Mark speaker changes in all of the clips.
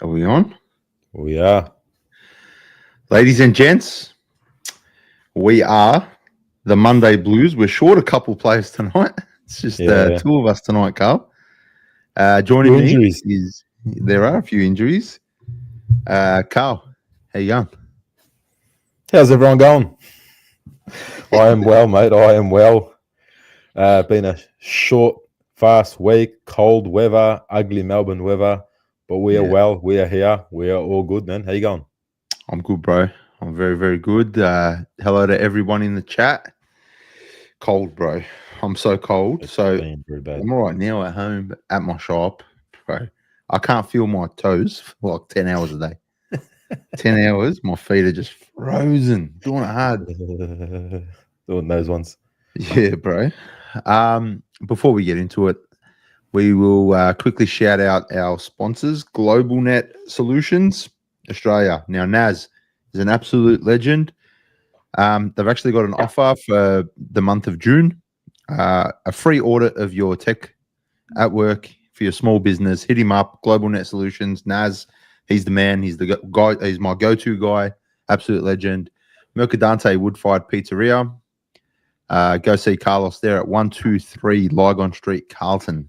Speaker 1: Are we on?
Speaker 2: We are.
Speaker 1: Ladies and gents, we are the Monday Blues. We're short a couple players tonight. It's just two of us tonight, Carl. Joining me is, there are a few injuries. Carl, how you going?
Speaker 2: How's everyone going? I am well, mate. I am well. Been a short, fast week, cold weather, ugly Melbourne weather, but we are well. We are here. We are all good, man. How you going?
Speaker 1: I'm good, bro. I'm very, very good. Hello to everyone in the chat. Cold, bro. I'm so cold.
Speaker 2: It's
Speaker 1: so
Speaker 2: been very bad.
Speaker 1: I'm all right now at home, but at my shop, bro, I can't feel my toes for like 10 hours a day. 10 hours, my feet are just frozen, doing it hard.
Speaker 2: Doing those ones.
Speaker 1: Yeah, bro. Before we get into it, we will quickly shout out our sponsors, Globalnet Solutions Australia. Now, Naz is an absolute legend. They've actually got an offer for the month of June, a free audit of your tech at work for your small business. Hit him up, Globalnet Solutions. Naz, he's the man. He's the guy. He's my go-to guy. Absolute legend. Mercadante Woodfire Pizzeria. Go see Carlos there at 123 Lygon Street, Carlton.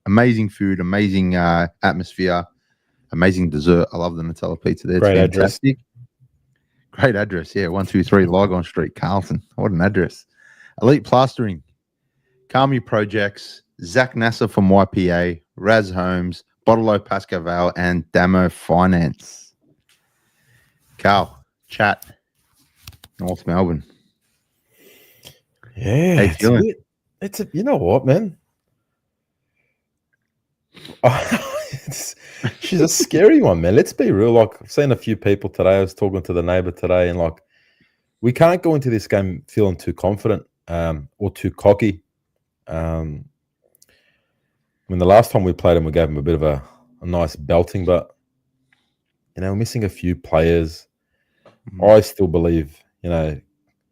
Speaker 1: Amazing food, amazing atmosphere, amazing dessert. I love the Nutella pizza there.
Speaker 2: Great
Speaker 1: it's fantastic. Great address, yeah. 123 Lygon Street, Carlton. What an address. Elite Plastering, Calmy Projects, Zak Nasser from YPA, RAZ Homes, Pascoe Vale, and Damo Finance. Carl, chat, North Melbourne.
Speaker 2: Yeah,
Speaker 1: how you feeling?
Speaker 2: You know what, man? She's a scary one, man. Let's be real. Like, I've seen a few people today. I was talking to the neighbor today, and like, we can't go into this game feeling too confident or too cocky. When the last time we played them, we gave them a bit of a nice belting, but we're missing a few players. I still believe, we're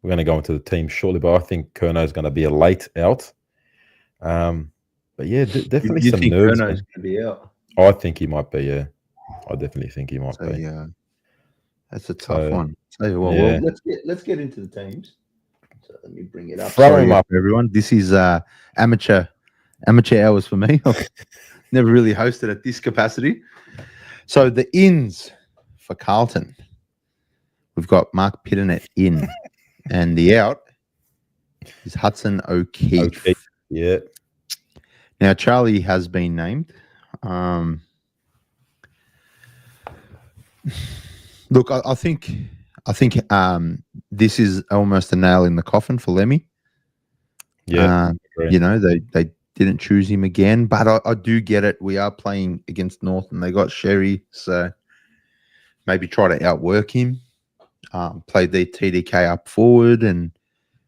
Speaker 2: going to go into the team shortly, but I think Curno's going to be a late out. But yeah, definitely
Speaker 1: you
Speaker 2: some
Speaker 1: think
Speaker 2: nerves.
Speaker 1: Curno's going to be out?
Speaker 2: I think he might be, yeah. I definitely think he might be.
Speaker 1: Yeah, that's a tough one. Tell you what, well, let's get into the teams. So let me bring it up.
Speaker 2: Throw him up,
Speaker 1: everyone. This is amateur hours for me. I've never really hosted at this capacity. So the ins for Carlton, we've got Mark Pitternet in, and the out is Hudson O'Keefe.
Speaker 2: Yeah.
Speaker 1: Now Charlie has been named. Look, I think this is almost a nail in the coffin for Lemmy.
Speaker 2: Yeah,
Speaker 1: they didn't choose him again, but I do get it. We are playing against North, and they got Sherry, so maybe try to outwork him. Play the TDK up forward and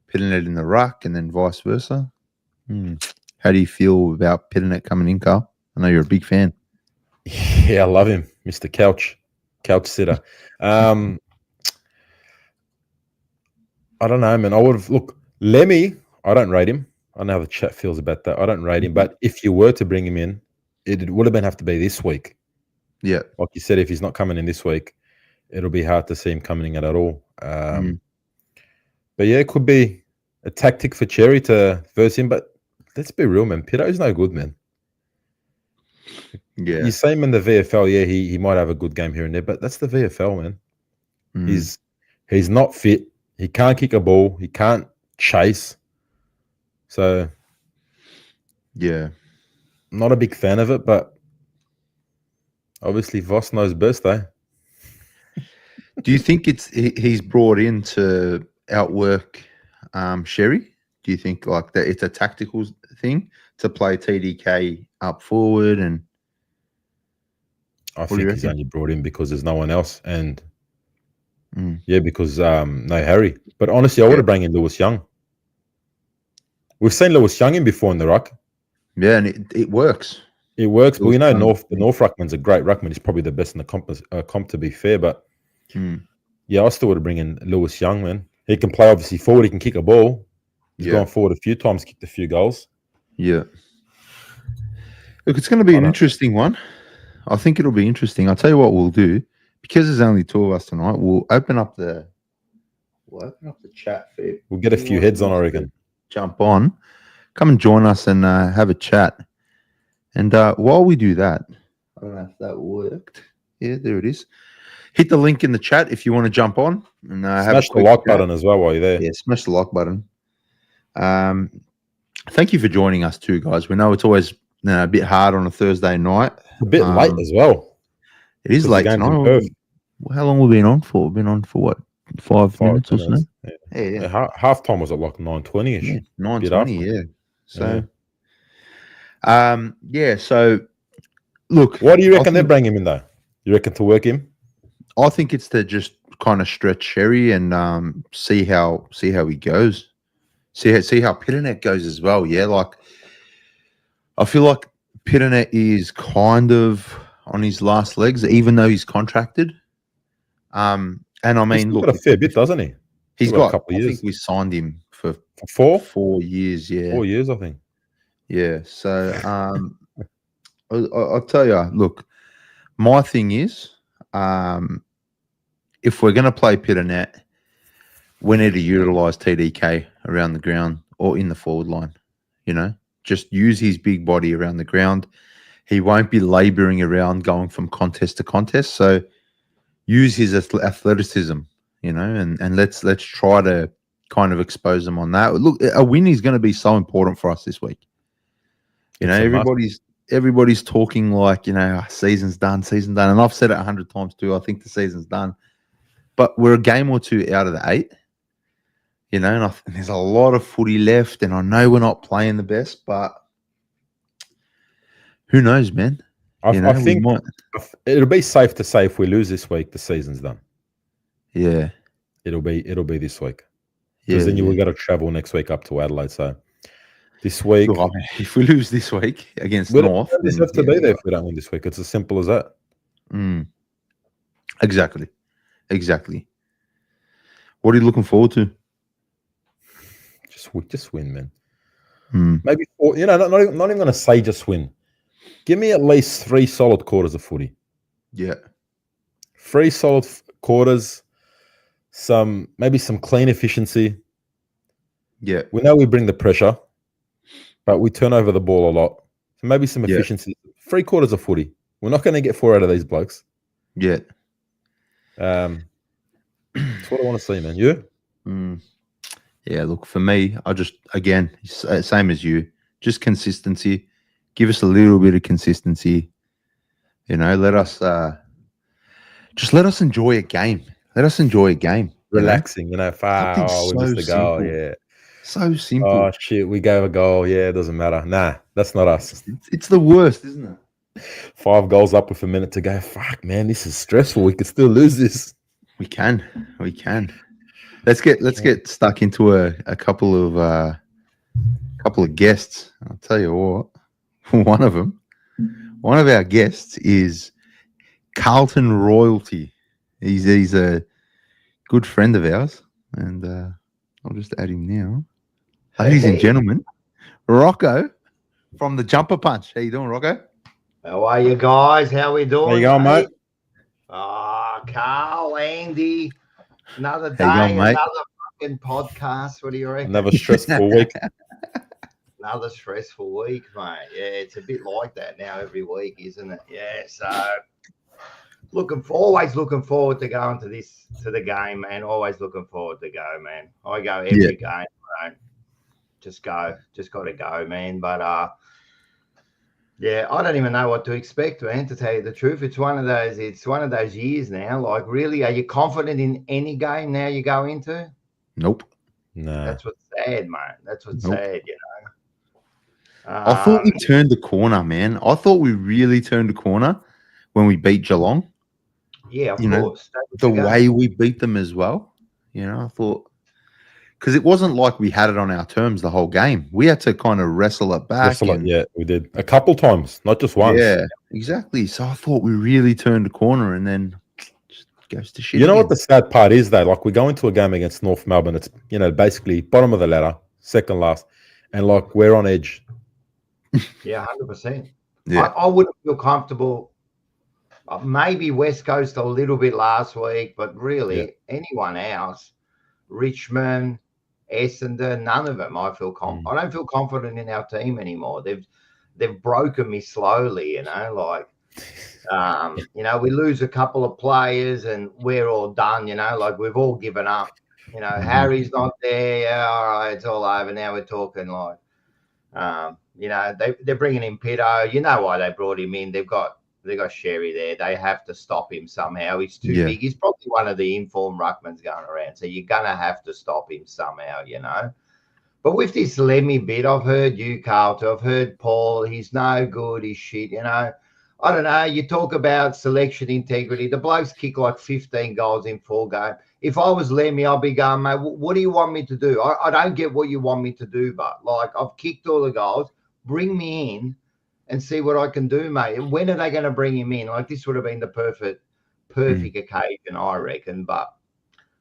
Speaker 1: Pitternet in the ruck, and then vice versa. How do you feel about Pitternet coming in, Carl? I know you're a big fan.
Speaker 2: Yeah, I love him, Mr. Couch sitter. I don't know, man. I would have Lemmy. I don't rate him. I don't know how the chat feels about that. I don't rate him, but if you were to bring him in, it would have have to be this week.
Speaker 1: Yeah,
Speaker 2: like you said, if he's not coming in this week, it'll be hard to see him coming in at all. But yeah, it could be a tactic for Cherry to verse him. But let's be real, man. Pitto's no good, man.
Speaker 1: Yeah,
Speaker 2: you see him in the VFL. Yeah, he might have a good game here and there, but that's the VFL, man. He's not fit. He can't kick a ball. He can't chase. So,
Speaker 1: yeah,
Speaker 2: not a big fan of it, but obviously Voss knows best, eh?
Speaker 1: Do you think he's brought in to outwork Sherry? Do you think like that it's a tactical thing to play TDK up forward? And
Speaker 2: I think he's only brought in because there's no one else, and because no Harry. But honestly, I would have brought in Lewis Young. We've seen Lewis Young in before in the ruck.
Speaker 1: Yeah, and it works.
Speaker 2: It works, but we know the North ruckman's a great ruckman. He's probably the best in the comp, to be fair. But yeah, I still would have bring in Lewis Young, man. He can play obviously forward. He can kick a ball. He's gone forward a few times, kicked a few goals.
Speaker 1: Yeah. Look, it's going to be an interesting one. I think it'll be interesting. I'll tell you what we'll do, because there's only two of us tonight. We'll open up the chat feed.
Speaker 2: We'll get a few heads on, I reckon.
Speaker 1: Jump on, come and join us and have a chat. And while we do that, I don't know if that worked. Yeah, there it is. Hit the link in the chat if you want to jump on and
Speaker 2: smash the like button as well while you're there.
Speaker 1: Yeah, smash the like button. Thank you for joining us too, guys. We know it's always a bit hard on a Thursday night.
Speaker 2: A bit late as well.
Speaker 1: It is late tonight. How long have we been on for? We've been on for what? 5 minutes or something?
Speaker 2: Yeah. Half time was at like 9:20ish.
Speaker 1: Yeah, 9:20. Yeah. So, So, look.
Speaker 2: What do you reckon they bring him in though? You reckon to work him?
Speaker 1: I think it's to just kind of stretch Sherry and see how he goes. See how Pitternet goes as well. Yeah, like I feel like Pitternet is kind of on his last legs, even though he's contracted. And I mean,
Speaker 2: look, got a fair bit, doesn't he?
Speaker 1: He's got a couple of years. I think we signed him for 4 years. Yeah,
Speaker 2: 4 years, I think.
Speaker 1: Yeah. So I'll tell you. Look, my thing is, if we're going to play Pitternet, we need to utilise TDK around the ground or in the forward line. You know, just use his big body around the ground. He won't be labouring around going from contest to contest. So use his athleticism, you know, and let's try to kind of expose him on that. Look, a win is going to be so important for us this week. You know, everybody's talking like, you know, season's done. And I've said it 100 times too. I think the season's done. But we're a game or two out of the 8. You know, and there's a lot of footy left, and I know we're not playing the best, but who knows, man?
Speaker 2: I think it'll be safe to say if we lose this week, the season's done.
Speaker 1: Yeah,
Speaker 2: it'll be this week. Because then we've got to travel next week up to Adelaide. So this week,
Speaker 1: look, I mean, if we lose this week against North,
Speaker 2: we have to be there if we don't win this week. It's as simple as that.
Speaker 1: Exactly. What are you looking forward to?
Speaker 2: Just win, man. Maybe 4. You know, not even going to say just win. Give me at least 3 solid quarters of footy.
Speaker 1: Yeah,
Speaker 2: 3 solid quarters. Maybe some clean efficiency.
Speaker 1: Yeah,
Speaker 2: we know we bring the pressure, but we turn over the ball a lot. So maybe some efficiency. 3 quarters of footy. We're not going to get 4 out of these blokes.
Speaker 1: Yeah.
Speaker 2: That's what I want to see, man. You?
Speaker 1: Yeah, look, for me, I just, again, same as you, just consistency. Give us a little bit of consistency. You know, let us enjoy a game. Let us enjoy a game.
Speaker 2: Relaxing, you know, we missed the goal. Yeah.
Speaker 1: So simple.
Speaker 2: Oh, shit, we gave a goal. Yeah, it doesn't matter. Nah, that's not us.
Speaker 1: It's the worst, isn't it?
Speaker 2: 5 goals up with a minute to go. Fuck, man, this is stressful. We could still lose this.
Speaker 1: We can. Let's get stuck into a couple of guests. I'll tell you what. One of our guests is Carlton royalty. He's a good friend of ours, and I'll just add him now. Ladies and gentlemen, Rocco from the Jumper Punch. How you doing, Rocco?
Speaker 3: How are you guys? How we doing?
Speaker 2: How you going, mate?
Speaker 3: Carl, Andy, another day, another fucking podcast. What do you reckon?
Speaker 2: Another stressful week.
Speaker 3: Another stressful week, mate. Yeah, it's a bit like that now every week, isn't it? Yeah, so always looking forward to going to the game, man. Always looking forward to go, man. I go every game. Just got to go, man. But I don't even know what to expect, man, to tell you the truth. It's one of those years now. Like, really, are you confident in any game now you go into?
Speaker 1: Nope.
Speaker 2: No.
Speaker 3: That's what's sad, mate. That's what's sad, you know.
Speaker 1: I thought we turned the corner, man. I thought we really turned the corner when we beat Geelong.
Speaker 3: Yeah, of course.
Speaker 1: The way we beat them as well. You know, I thought, because it wasn't like we had it on our terms the whole game. We had to kind of wrestle it back.
Speaker 2: Yeah, we did a couple times, not just once.
Speaker 1: Yeah, exactly. So I thought we really turned the corner, and then just goes to shit.
Speaker 2: You know what the sad part is, though? Like, we go into a game against North Melbourne. It's, you know, basically bottom of the ladder, second last, and like we're on edge.
Speaker 3: Yeah, 100%.
Speaker 1: Yeah.
Speaker 3: I wouldn't feel comfortable Maybe West Coast a little bit last week, but really
Speaker 2: Yeah.
Speaker 3: anyone else, Richmond, Essendon, none of them. I don't feel confident in our team anymore. They've broken me slowly, like we lose a couple of players and we're all done, like we've all given up. Harry's not there. Yeah, all right, it's all over. Now we're talking like they're bringing in Pitto. You know why they brought him in? They got Sherry there. They have to stop him somehow. He's too big. He's probably one of the informed ruckmans going around. So you're gonna have to stop him somehow, But with this Lemmy bit, I've heard you, Carlton. I've heard Paul. He's no good. He's shit. I don't know. You talk about selection integrity. The blokes kick like 15 goals in 4 games. If I was Lemmy, I'd be going, mate, what do you want me to do? I don't get what you want me to do, but like I've kicked all the goals. Bring me in and see what I can do, mate. And when are they going to bring him in? Like this would have been the perfect occasion, I reckon. But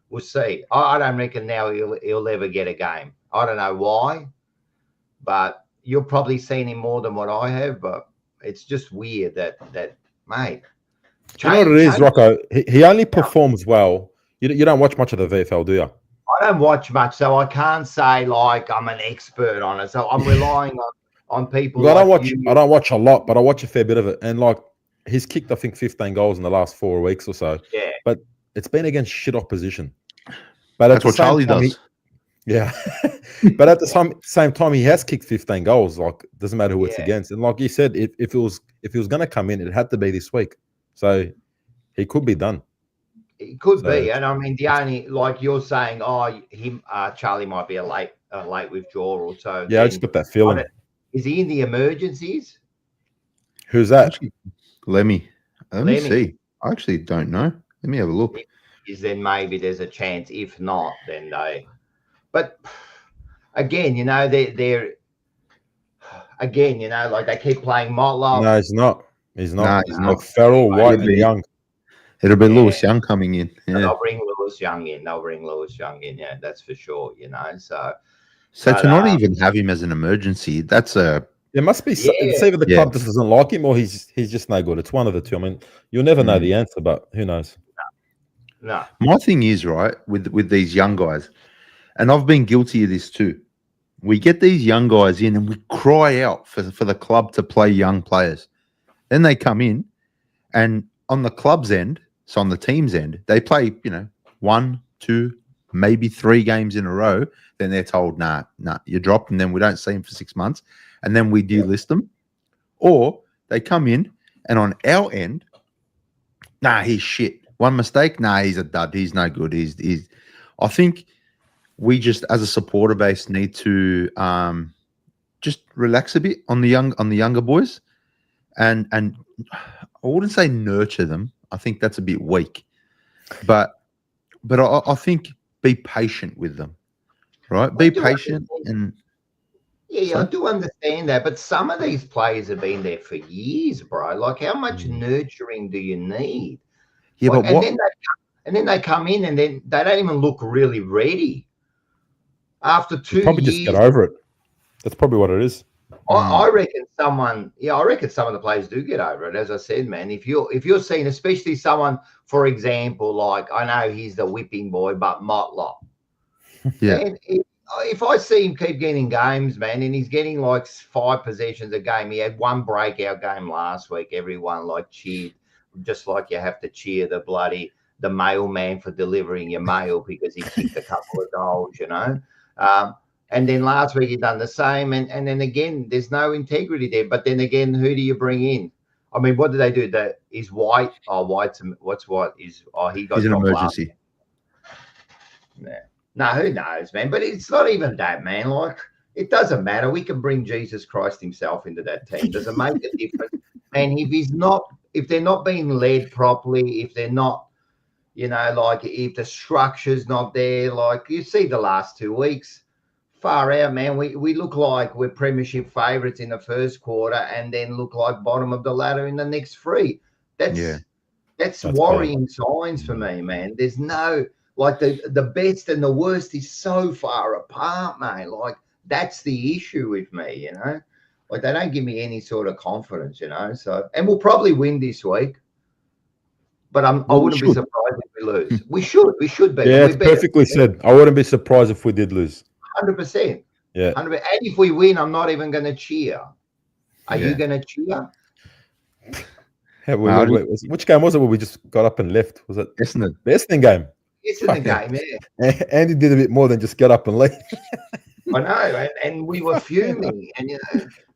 Speaker 3: we'll see. I don't reckon now he'll ever get a game. I don't know why, but you've probably seen him more than what I have. But it's just weird that mate.
Speaker 2: You know what it is, Rocco? He only performs well. You don't watch much of the VFL, do you?
Speaker 3: I don't watch much, so I can't say like I'm an expert on it. So I'm relying on people.
Speaker 2: Well, I don't watch a lot, but I watch a fair bit of it. And like he's kicked, I think, 15 goals in the last 4 weeks or so.
Speaker 3: Yeah.
Speaker 2: But it's been against shit opposition. But
Speaker 1: that's what Charlie does.
Speaker 2: Yeah. But at the same time, he has kicked 15 goals. Like, doesn't matter who it's against. And like you said, if it was going to come in, it had to be this week. So he could be done.
Speaker 3: It could be. And I mean, the only, like you're saying, Charlie might be a late withdrawal or so.
Speaker 2: Yeah, I just got that feeling.
Speaker 3: Is he in the emergencies?
Speaker 2: Who's that?
Speaker 1: Actually, Let me see. I actually don't know. Let me have a look.
Speaker 3: Is then maybe there's a chance. If not, then they. But again, they're again, like they keep playing Motlop.
Speaker 2: No, he's not. He's not.
Speaker 1: No, he's not.
Speaker 2: Farrell, White, and Young.
Speaker 1: It'll be Lewis Young coming in. Yeah.
Speaker 3: They'll bring Lewis Young in. Yeah, that's for sure.
Speaker 1: So to not even have him as an emergency, that's a.
Speaker 2: There must be. It's either the club just doesn't like him, or he's just no good. It's one of the two. I mean, you'll never know the answer, but who knows?
Speaker 3: No.
Speaker 1: My thing is right with these young guys, and I've been guilty of this too. We get these young guys in, and we cry out for the club to play young players. Then they come in, and on the club's end, so on the team's end, they play 1, 2, maybe 3 games in a row. Then they're told, nah, you're dropped, and then we don't see them for 6 months, and then we delist them. Or they come in, and on our end, nah, he's shit. One mistake, nah, he's a dud. He's no good. He's. I think we just, as a supporter base, need to just relax a bit on the younger boys, and I wouldn't say nurture them. I think that's a bit weak, but I think be patient with them, right? Be patient and.
Speaker 3: Yeah, I do understand that, but some of these players have been there for years, bro. Like, how much nurturing do you need?
Speaker 1: Yeah,
Speaker 3: like,
Speaker 1: but what?
Speaker 3: And then they come in and then they don't even look really ready. After 2 years,
Speaker 2: probably just get over it. That's probably what it is.
Speaker 3: I reckon some of the players do get over it. As I said, man, if you're seeing, especially someone, for example, like I know he's the whipping boy, but Motlop.
Speaker 1: Yeah.
Speaker 3: Man, if I see him keep getting games, man, and he's getting like 5 possessions a game, he had 1 breakout game last week. Everyone like cheered, just like you have to cheer the mailman for delivering your mail because he kicked a couple of goals, And then last week he done the same, and then again there's no integrity there. But then again, who do you bring in? I mean, what do they do? That is White. Oh, White's what's White is? Oh, he got.
Speaker 1: He's an emergency.
Speaker 3: Yeah. No, who knows, man? But it's not even that, man. Like, it doesn't matter. We can bring Jesus Christ himself into that team. Does it make a difference? And if they're not being led properly, if they're not, like if the structure's not there, like you see the last 2 weeks, far out, man. We look like we're premiership favourites in the first quarter and then look like bottom of the ladder in the next 3. That's worrying signs for me, man. There's no, like the best and the worst is so far apart, mate. Like that's the issue with me, Like they don't give me any sort of confidence, So, and we'll probably win this week. But I
Speaker 1: Well, we
Speaker 3: wouldn't be
Speaker 1: should.
Speaker 3: surprised if we lose. We should be.
Speaker 2: Yeah,
Speaker 3: We
Speaker 2: it's perfectly said. I wouldn't be surprised if we did lose.
Speaker 3: 100%.
Speaker 2: Yeah.
Speaker 3: 100%. And if we win, I'm not even going to cheer. Are you
Speaker 1: Yeah.
Speaker 3: going to cheer?
Speaker 2: Yeah,
Speaker 1: No,
Speaker 2: which game was it where we just got up and left? Was it
Speaker 1: Isn't it?
Speaker 2: the Essendon game?
Speaker 3: It's in the
Speaker 2: Fucking-
Speaker 3: game, yeah.
Speaker 2: Andy did a bit more than just get up and leave.
Speaker 3: I know, and we were fuming, and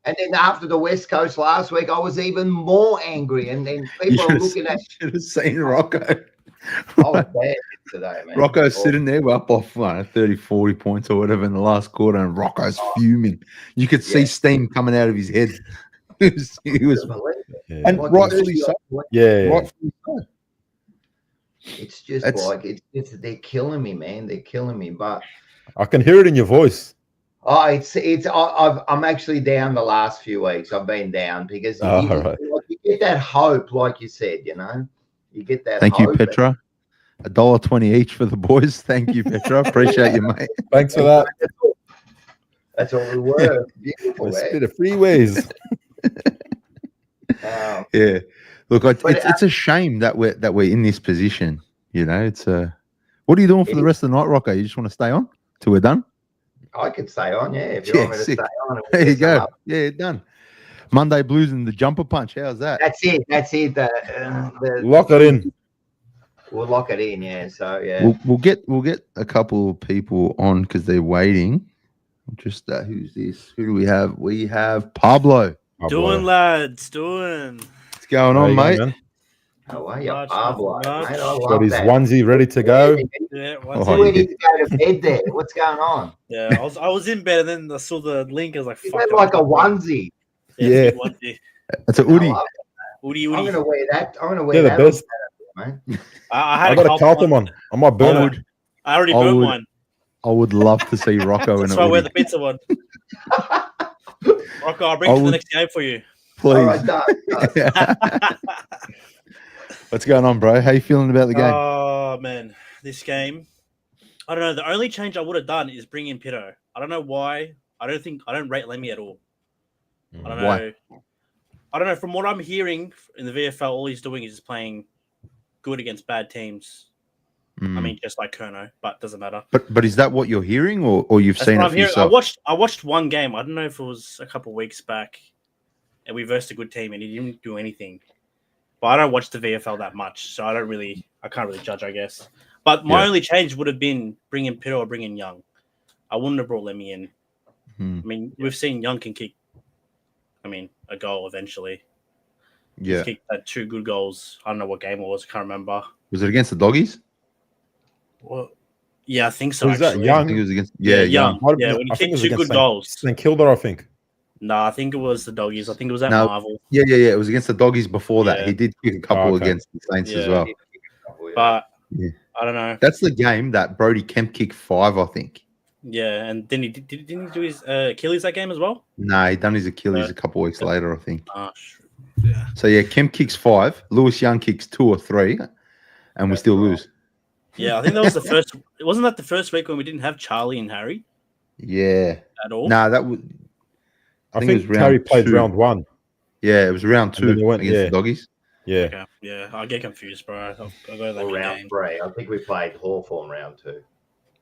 Speaker 3: and then after the West Coast last week, I was even more angry, and then people are looking at.
Speaker 1: You should have seen Rocco.
Speaker 3: I was bad today, man.
Speaker 1: Rocco's sitting there up off 30, 40 points or whatever in the last quarter, and Rocco's fuming. You could see steam coming out of his head. he was
Speaker 2: Yeah.
Speaker 1: and rightfully so.
Speaker 2: Yeah.
Speaker 1: Rightfully so.
Speaker 3: It's just they're killing me, man. They're killing me. But
Speaker 2: I can hear it in your voice.
Speaker 3: I'm actually down the last few weeks. I've been down because you get that hope, like you said. You get that.
Speaker 1: Thank
Speaker 3: hope
Speaker 1: you, Petra. $1.20 each for the boys. Thank you, Petra. Appreciate you, mate.
Speaker 2: Thanks for that.
Speaker 3: That's all we were. Beautiful,
Speaker 2: It's a
Speaker 3: man.
Speaker 2: bit of freeways.
Speaker 1: Yeah. Look, it's a shame that we're in this position. It's what are you doing for the rest of the night, Rocco? You just want to stay on till we're done?
Speaker 3: I could stay on, yeah. If you want me to
Speaker 1: sick.
Speaker 3: stay on.
Speaker 1: There you go. Yeah, done. Monday Blues and the jumper punch. How's that?
Speaker 3: That's it.
Speaker 2: Lock it in.
Speaker 3: We'll lock it in, yeah. So yeah.
Speaker 1: We'll get a couple of people on because they're waiting. Just who's this? Who do we have? We have Pablo.
Speaker 4: Doing, lads, doing.
Speaker 1: What's going on, mate?
Speaker 2: Man?
Speaker 3: How are you,
Speaker 4: Much,
Speaker 3: Pablo?
Speaker 4: much.
Speaker 3: Mate, I
Speaker 2: Got
Speaker 3: love
Speaker 2: his
Speaker 3: that.
Speaker 2: onesie ready to go.
Speaker 4: Yeah,
Speaker 3: Where did you go to bed there? What's going on?
Speaker 4: yeah. I was in bed and then I saw the link. I was like,
Speaker 3: Is
Speaker 4: "Fuck."
Speaker 3: that like a onesie?
Speaker 1: Yeah.
Speaker 4: Onesie.
Speaker 1: That's a Udi.
Speaker 4: Woody.
Speaker 3: I'm gonna wear that. I'm gonna wear
Speaker 2: They're the
Speaker 3: that.
Speaker 2: best.
Speaker 3: Man.
Speaker 4: I
Speaker 2: got a Carlton one. I might burn it.
Speaker 4: I already burnt mine.
Speaker 1: I would love to see Rocco in
Speaker 4: That's
Speaker 1: a
Speaker 4: why I wear
Speaker 1: Udi.
Speaker 4: the pizza one. Rocco, I'll bring it to the next game for you.
Speaker 1: Please.
Speaker 3: All right, done.
Speaker 1: What's going on, bro? How you feeling about the game?
Speaker 4: Oh man, this game. I don't know. The only change I would have done is bring in Pitto. I don't know why. I don't rate Lemmy at all. I don't know.
Speaker 1: Why?
Speaker 4: I don't know. From what I'm hearing in the VFL, all he's doing is just playing good against bad teams. I mean, just like Kerno, but doesn't matter.
Speaker 1: But is that what you're hearing, or you've
Speaker 4: That's
Speaker 1: seen
Speaker 4: what
Speaker 1: it
Speaker 4: I'm
Speaker 1: for
Speaker 4: hearing.
Speaker 1: yourself?
Speaker 4: I watched one game. I don't know if it was a couple of weeks back, and we versed a good team, and he didn't do anything. But I don't watch the VFL that much, so I can't really judge, I guess. But my only change would have been bringing Pitto or bringing Young. I wouldn't have brought Lemmy in. I mean, we've seen Young can kick. A goal eventually.
Speaker 1: Yeah.
Speaker 4: He's kicked 2 good goals. I don't know what game it was. I can't remember.
Speaker 1: Was it against the Doggies?
Speaker 4: Well, yeah, I think so.
Speaker 2: Who's that?
Speaker 4: Actually.
Speaker 1: I
Speaker 2: Young?
Speaker 1: think it was against. Yeah, Young.
Speaker 4: Yeah, when he
Speaker 2: I think
Speaker 4: kicked
Speaker 2: it was
Speaker 4: 2 good
Speaker 2: against
Speaker 4: goals.
Speaker 2: St Kilda, I think.
Speaker 4: No, I think it was the Doggies. I think it was at
Speaker 1: No.
Speaker 4: Marvel.
Speaker 1: Yeah. It was against the Doggies before that.
Speaker 4: Yeah.
Speaker 1: He did kick a couple
Speaker 2: okay.
Speaker 1: against the Saints as
Speaker 4: Yeah.
Speaker 1: well.
Speaker 4: But
Speaker 1: Yeah.
Speaker 4: I don't know.
Speaker 1: That's the game that Brody Kemp kicked 5, I think.
Speaker 4: Yeah, and then didn't he do his Achilles that game as well?
Speaker 1: No, he done his Achilles a couple weeks later, I think.
Speaker 4: Yeah.
Speaker 1: So yeah, Kemp kicks 5, Lewis Young kicks 2 or 3, and we still lose.
Speaker 4: Yeah, I think that was the first. Wasn't that the first week when we didn't have Charlie and Harry
Speaker 1: Yeah.
Speaker 4: at all?
Speaker 1: No, that was.
Speaker 2: I
Speaker 1: think it
Speaker 2: think
Speaker 1: was round
Speaker 2: Terry played
Speaker 1: 2.
Speaker 2: round 1.
Speaker 1: Yeah, it was round
Speaker 2: And then
Speaker 1: 2
Speaker 2: he went-
Speaker 1: against
Speaker 2: yeah.
Speaker 1: the Doggies.
Speaker 2: Yeah.
Speaker 4: Okay. Yeah, I get confused, bro. I'll go that
Speaker 3: Or round
Speaker 4: game.
Speaker 3: 3. I think we played Hawthorn round 2.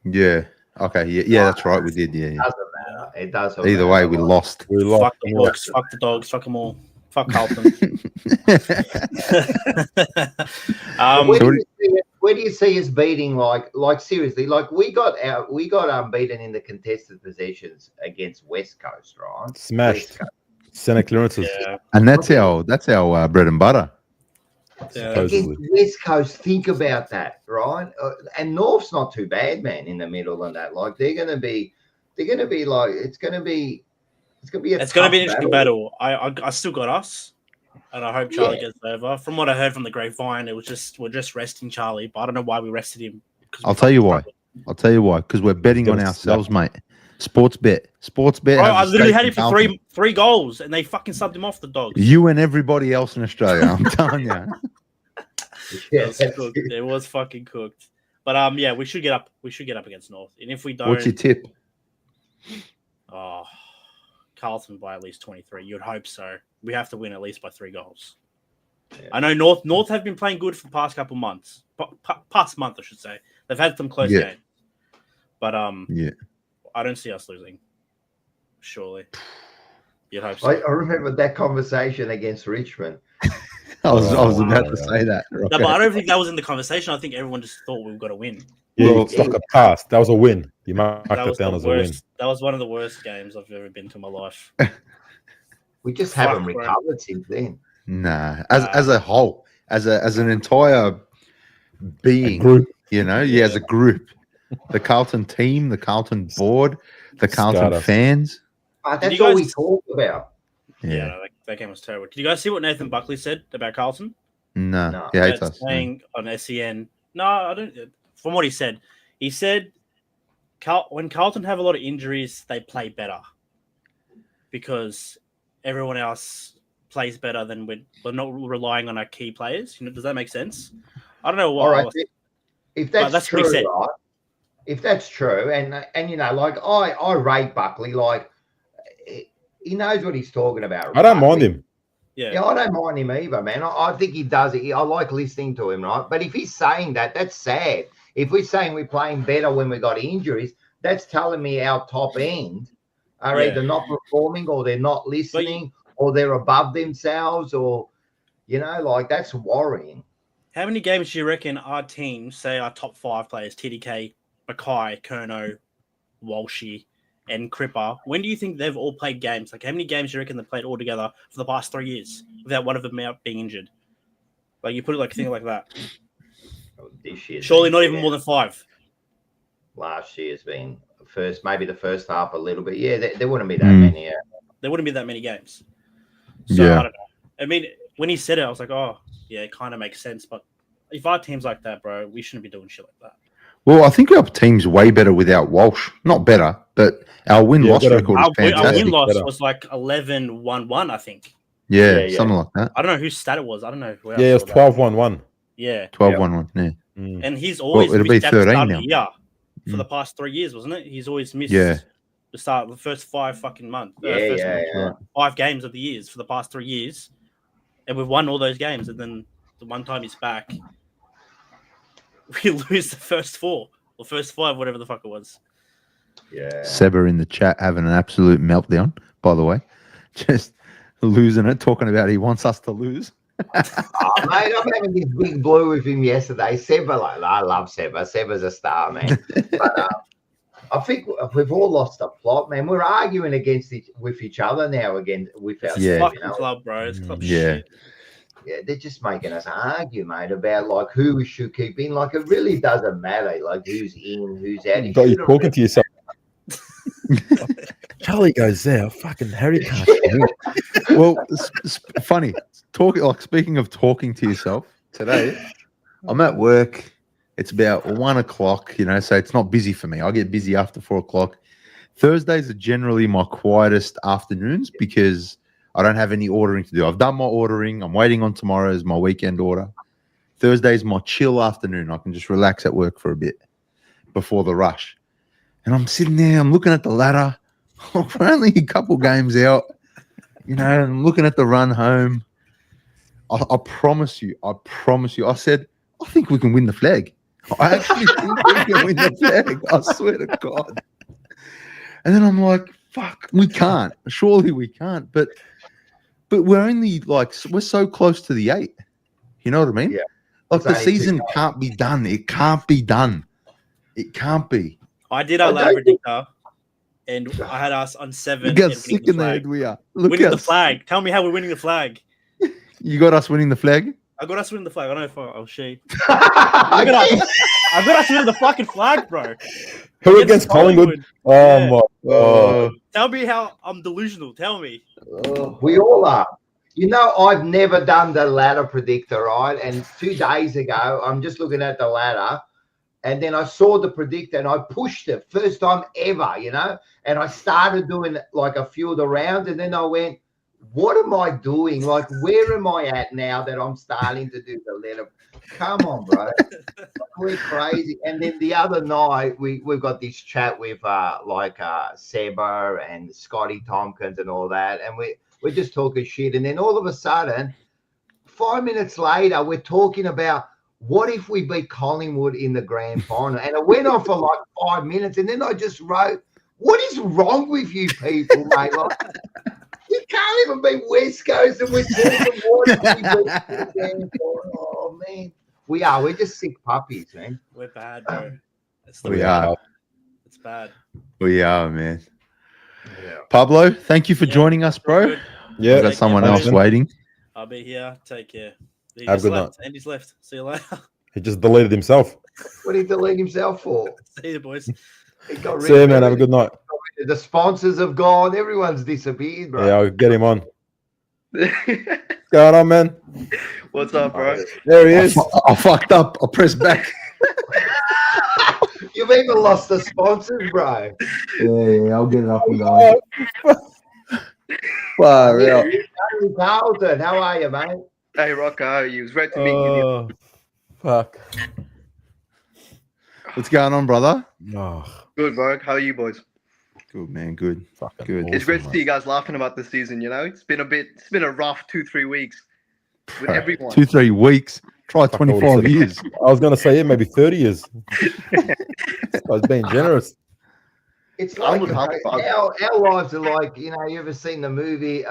Speaker 1: Yeah. Okay. Yeah, that's right. We did. Yeah.
Speaker 3: Doesn't matter. It does.
Speaker 1: Either way, we lost.
Speaker 2: We
Speaker 4: Fuck
Speaker 2: lost.
Speaker 4: the dogs. Fuck the dogs. Fuck them all. Fuck Carlton.
Speaker 3: Where do you see us beating? Like seriously, like we got unbeaten in the contested possessions against West Coast, right?
Speaker 2: Smashed.
Speaker 3: West Coast.
Speaker 2: Center clearances.
Speaker 4: Yeah.
Speaker 1: And that's our bread and butter.
Speaker 4: Yeah.
Speaker 2: Supposedly.
Speaker 3: Against West Coast, think about that, right? And North's not too bad, man, in the middle and that. Like they're gonna be like it's gonna be an
Speaker 4: interesting battle. I still got us, and I hope Charlie gets over. From what I heard from the grapevine, we're just resting Charlie, but I don't know why we rested him.
Speaker 1: I'll tell you why. Because we're betting on ourselves, mate. Sports bet.
Speaker 4: Bro, I literally had him for three goals, and they fucking subbed him off the dogs.
Speaker 1: You and everybody else in Australia. I'm telling you.
Speaker 4: It was fucking cooked. But yeah, we should get up. We should get up against North, and if we don't,
Speaker 1: What's your tip?
Speaker 4: Carlton by at least 23. You'd hope so. We have to win at least by 3 goals.
Speaker 3: Yeah.
Speaker 4: I know North have been playing good for the past couple months. Past month, I should say. They've had some close games. But I don't see us losing. Surely. You'd hope so.
Speaker 3: I remember that conversation against Richmond.
Speaker 1: I was about to say that.
Speaker 4: No, but I don't think that was in the conversation. I think everyone just thought we were going to win.
Speaker 2: Yeah,
Speaker 1: Well,
Speaker 2: it's like a pass. That was a win. You marked
Speaker 4: That was
Speaker 2: it down
Speaker 4: the
Speaker 2: as a win.
Speaker 4: worst. That was one of the worst games I've ever been to in my life.
Speaker 3: We just
Speaker 4: Fuck,
Speaker 3: haven't
Speaker 4: bro.
Speaker 3: recovered since then.
Speaker 1: Nah, as a whole, as an entire being,
Speaker 2: Group.
Speaker 1: as a group, the Carlton team, the Carlton board, the Carlton
Speaker 2: Scarred us.
Speaker 1: fans.
Speaker 3: But
Speaker 4: Did
Speaker 3: that's
Speaker 4: you
Speaker 3: all
Speaker 4: guys-
Speaker 3: we talk about.
Speaker 4: Yeah, no, that game was terrible. Did you guys see what Nathan Buckley said about Carlton?
Speaker 3: No.
Speaker 1: He hates
Speaker 4: That's
Speaker 1: us.
Speaker 4: saying on SEN. No, I don't. From what he said when Carlton have a lot of injuries, they play better because everyone else plays better than we're not relying on our key players. Does that make sense? I don't know what.
Speaker 3: All right, if
Speaker 4: that's
Speaker 3: that's
Speaker 4: what he
Speaker 3: true,
Speaker 4: said.
Speaker 3: right? If that's true, and like I rate Buckley, like he knows what he's talking about.
Speaker 2: I don't mind
Speaker 3: Buckley,
Speaker 2: him.
Speaker 3: Yeah, I don't mind him either, man. I think he does it. I like listening to him, right? But if he's saying that, that's sad. If we're saying we're playing better when we got injuries, that's telling me our top end are either not performing or they're not listening or they're above themselves or, like that's worrying.
Speaker 4: How many games do you reckon our team, say our top 5 players, TDK, Mackay, Kerno, Walshy, and Cripper, when do you think they've all played games? Like, how many games do you reckon they've played all together for the past 3 years without one of them out being injured? Like, you put it think like that.
Speaker 3: This year,
Speaker 4: surely not even more than 5.
Speaker 3: Last year's been maybe the first half a little bit. Yeah, there wouldn't be that many. Yeah.
Speaker 4: There wouldn't be that many games. So, I don't know. I mean, when he said it, I was like, oh, yeah, it kind of makes sense. But if our team's like that, bro, we shouldn't be doing shit like that.
Speaker 1: Well, I think our team's way better without Walsh. Not better, but our win-loss record is fantastic.
Speaker 4: Our win-loss was like 11-1-1, I think.
Speaker 1: Yeah, something like that.
Speaker 4: I don't know whose stat it was. I don't know.
Speaker 2: Yeah, it was 12-1-1.
Speaker 4: Yeah.
Speaker 1: 12-1-1, yeah.
Speaker 4: And he's always
Speaker 1: it'll be
Speaker 4: missed at the
Speaker 1: 13
Speaker 4: start
Speaker 1: now.
Speaker 4: of the year for the past 3 years, wasn't it? He's always missed the start of the first 5 fucking months. 5 games of the years for the past 3 years. And we've won all those games. And then the one time he's back, we lose the first 4 or first 5, whatever the fuck it was.
Speaker 3: Yeah.
Speaker 1: Seba in the chat having an absolute meltdown, by the way. Just losing it, talking about he wants us to lose.
Speaker 3: Mate, I'm having this big blue with him yesterday. Seba, I love Seba. Seba's a star, man. But I think we've all lost the plot, man. We're arguing with each other now again with our
Speaker 4: fucking club, bro. It's club shit.
Speaker 3: Yeah, they're just making us argue, mate, about like who we should keep in. Like it really doesn't matter, like who's in, who's out.
Speaker 2: But you're talking to yourself. Charlie goes there. Fucking Harry can't.
Speaker 1: Well, it's funny. Speaking of talking to yourself, today I'm at work. It's about 1 o'clock, so it's not busy for me. I get busy after 4 o'clock. Thursdays are generally my quietest afternoons because I don't have any ordering to do. I've done my ordering. I'm waiting on tomorrow as my weekend order. Thursday's my chill afternoon. I can just relax at work for a bit before the rush. And I'm sitting there. I'm looking at the ladder. We're only a couple games out. I'm looking at the run home. I promise you. I said, I think we can win the flag. I actually think we can win the flag. I swear to God. And then I'm like, fuck, we can't. Surely we can't. But we're only we're so close to the 8. You know what I mean?
Speaker 3: Yeah.
Speaker 1: Like the season can't be done. It can't be done. It can't be.
Speaker 4: I did our ladder predictor, and I had us on 7.
Speaker 1: Look how sick in the head we are.
Speaker 4: Winning the flag. Tell me how we're winning the flag.
Speaker 1: You got us winning the flag?
Speaker 4: I got us winning the flag. I don't know if I'll she. I got us winning the fucking flag, bro.
Speaker 2: Who against Collingwood? Oh my God.
Speaker 4: Tell me how I'm delusional. Tell me.
Speaker 3: We all are. I've never done the ladder predictor, right? And 2 days ago, I'm just looking at the ladder, and then I saw the predictor, and I pushed it first time ever, and I started doing like a few of the rounds, and then I went, what am I doing? Like, where am I at now that I'm starting to do the letter? Come on, bro. We're crazy. And then the other night, we've got this chat with Seba and Scotty Tompkins and all that, and we're just talking shit. And then all of a sudden, 5 minutes later, we're talking about what if we beat Collingwood in the grand final? And it went on for like 5 minutes. And then I just wrote, what is wrong with you people, mate? Like, you can't even beat West Coast and we're talking what if we beat the grand final? Oh, man. We're just sick puppies, man.
Speaker 4: We're bad, bro.
Speaker 1: We are.
Speaker 4: It's bad.
Speaker 1: We are, man.
Speaker 3: Yeah.
Speaker 1: Pablo, thank you for joining us, bro.
Speaker 2: Yeah,
Speaker 1: We've got someone else waiting.
Speaker 4: I'll be here. Take care. He
Speaker 2: Have
Speaker 4: just
Speaker 2: a good
Speaker 4: left. Andy's left. See you later.
Speaker 2: He just deleted himself.
Speaker 3: What did he delete himself for?
Speaker 4: See you, boys.
Speaker 3: He got rid
Speaker 2: See you,
Speaker 3: of
Speaker 2: man. Have a
Speaker 3: everything.
Speaker 2: good night.
Speaker 3: The sponsors have gone. Everyone's disappeared, bro.
Speaker 2: Yeah, I'll get him on. What's going on, man?
Speaker 5: What's up, bro?
Speaker 2: There he is.
Speaker 1: I fucked up. I pressed back.
Speaker 3: You've even lost the sponsors, bro.
Speaker 1: Yeah, I'll get it up and going. Far out.
Speaker 3: Carlton, how are you, mate?
Speaker 5: Hey, Rocco, how are you? It's great to meet you.
Speaker 2: Oh, fuck.
Speaker 1: What's going on, brother?
Speaker 2: Oh,
Speaker 5: Good, bro. How are you, boys?
Speaker 1: Good, man. Good.
Speaker 2: fucking
Speaker 1: Good.
Speaker 2: awesome,
Speaker 5: It's great to
Speaker 2: mate.
Speaker 5: see you guys laughing about the season. You know, it's been a rough 2-3 weeks with
Speaker 1: Bro,
Speaker 5: everyone.
Speaker 1: 2-3 weeks. Try
Speaker 2: Fuck all
Speaker 1: 25
Speaker 2: this.
Speaker 1: years.
Speaker 2: I was going to say, yeah, maybe 30 years. I was being generous.
Speaker 3: It's
Speaker 5: I
Speaker 3: like
Speaker 5: was half fucked.
Speaker 3: our lives are like, you ever seen the movie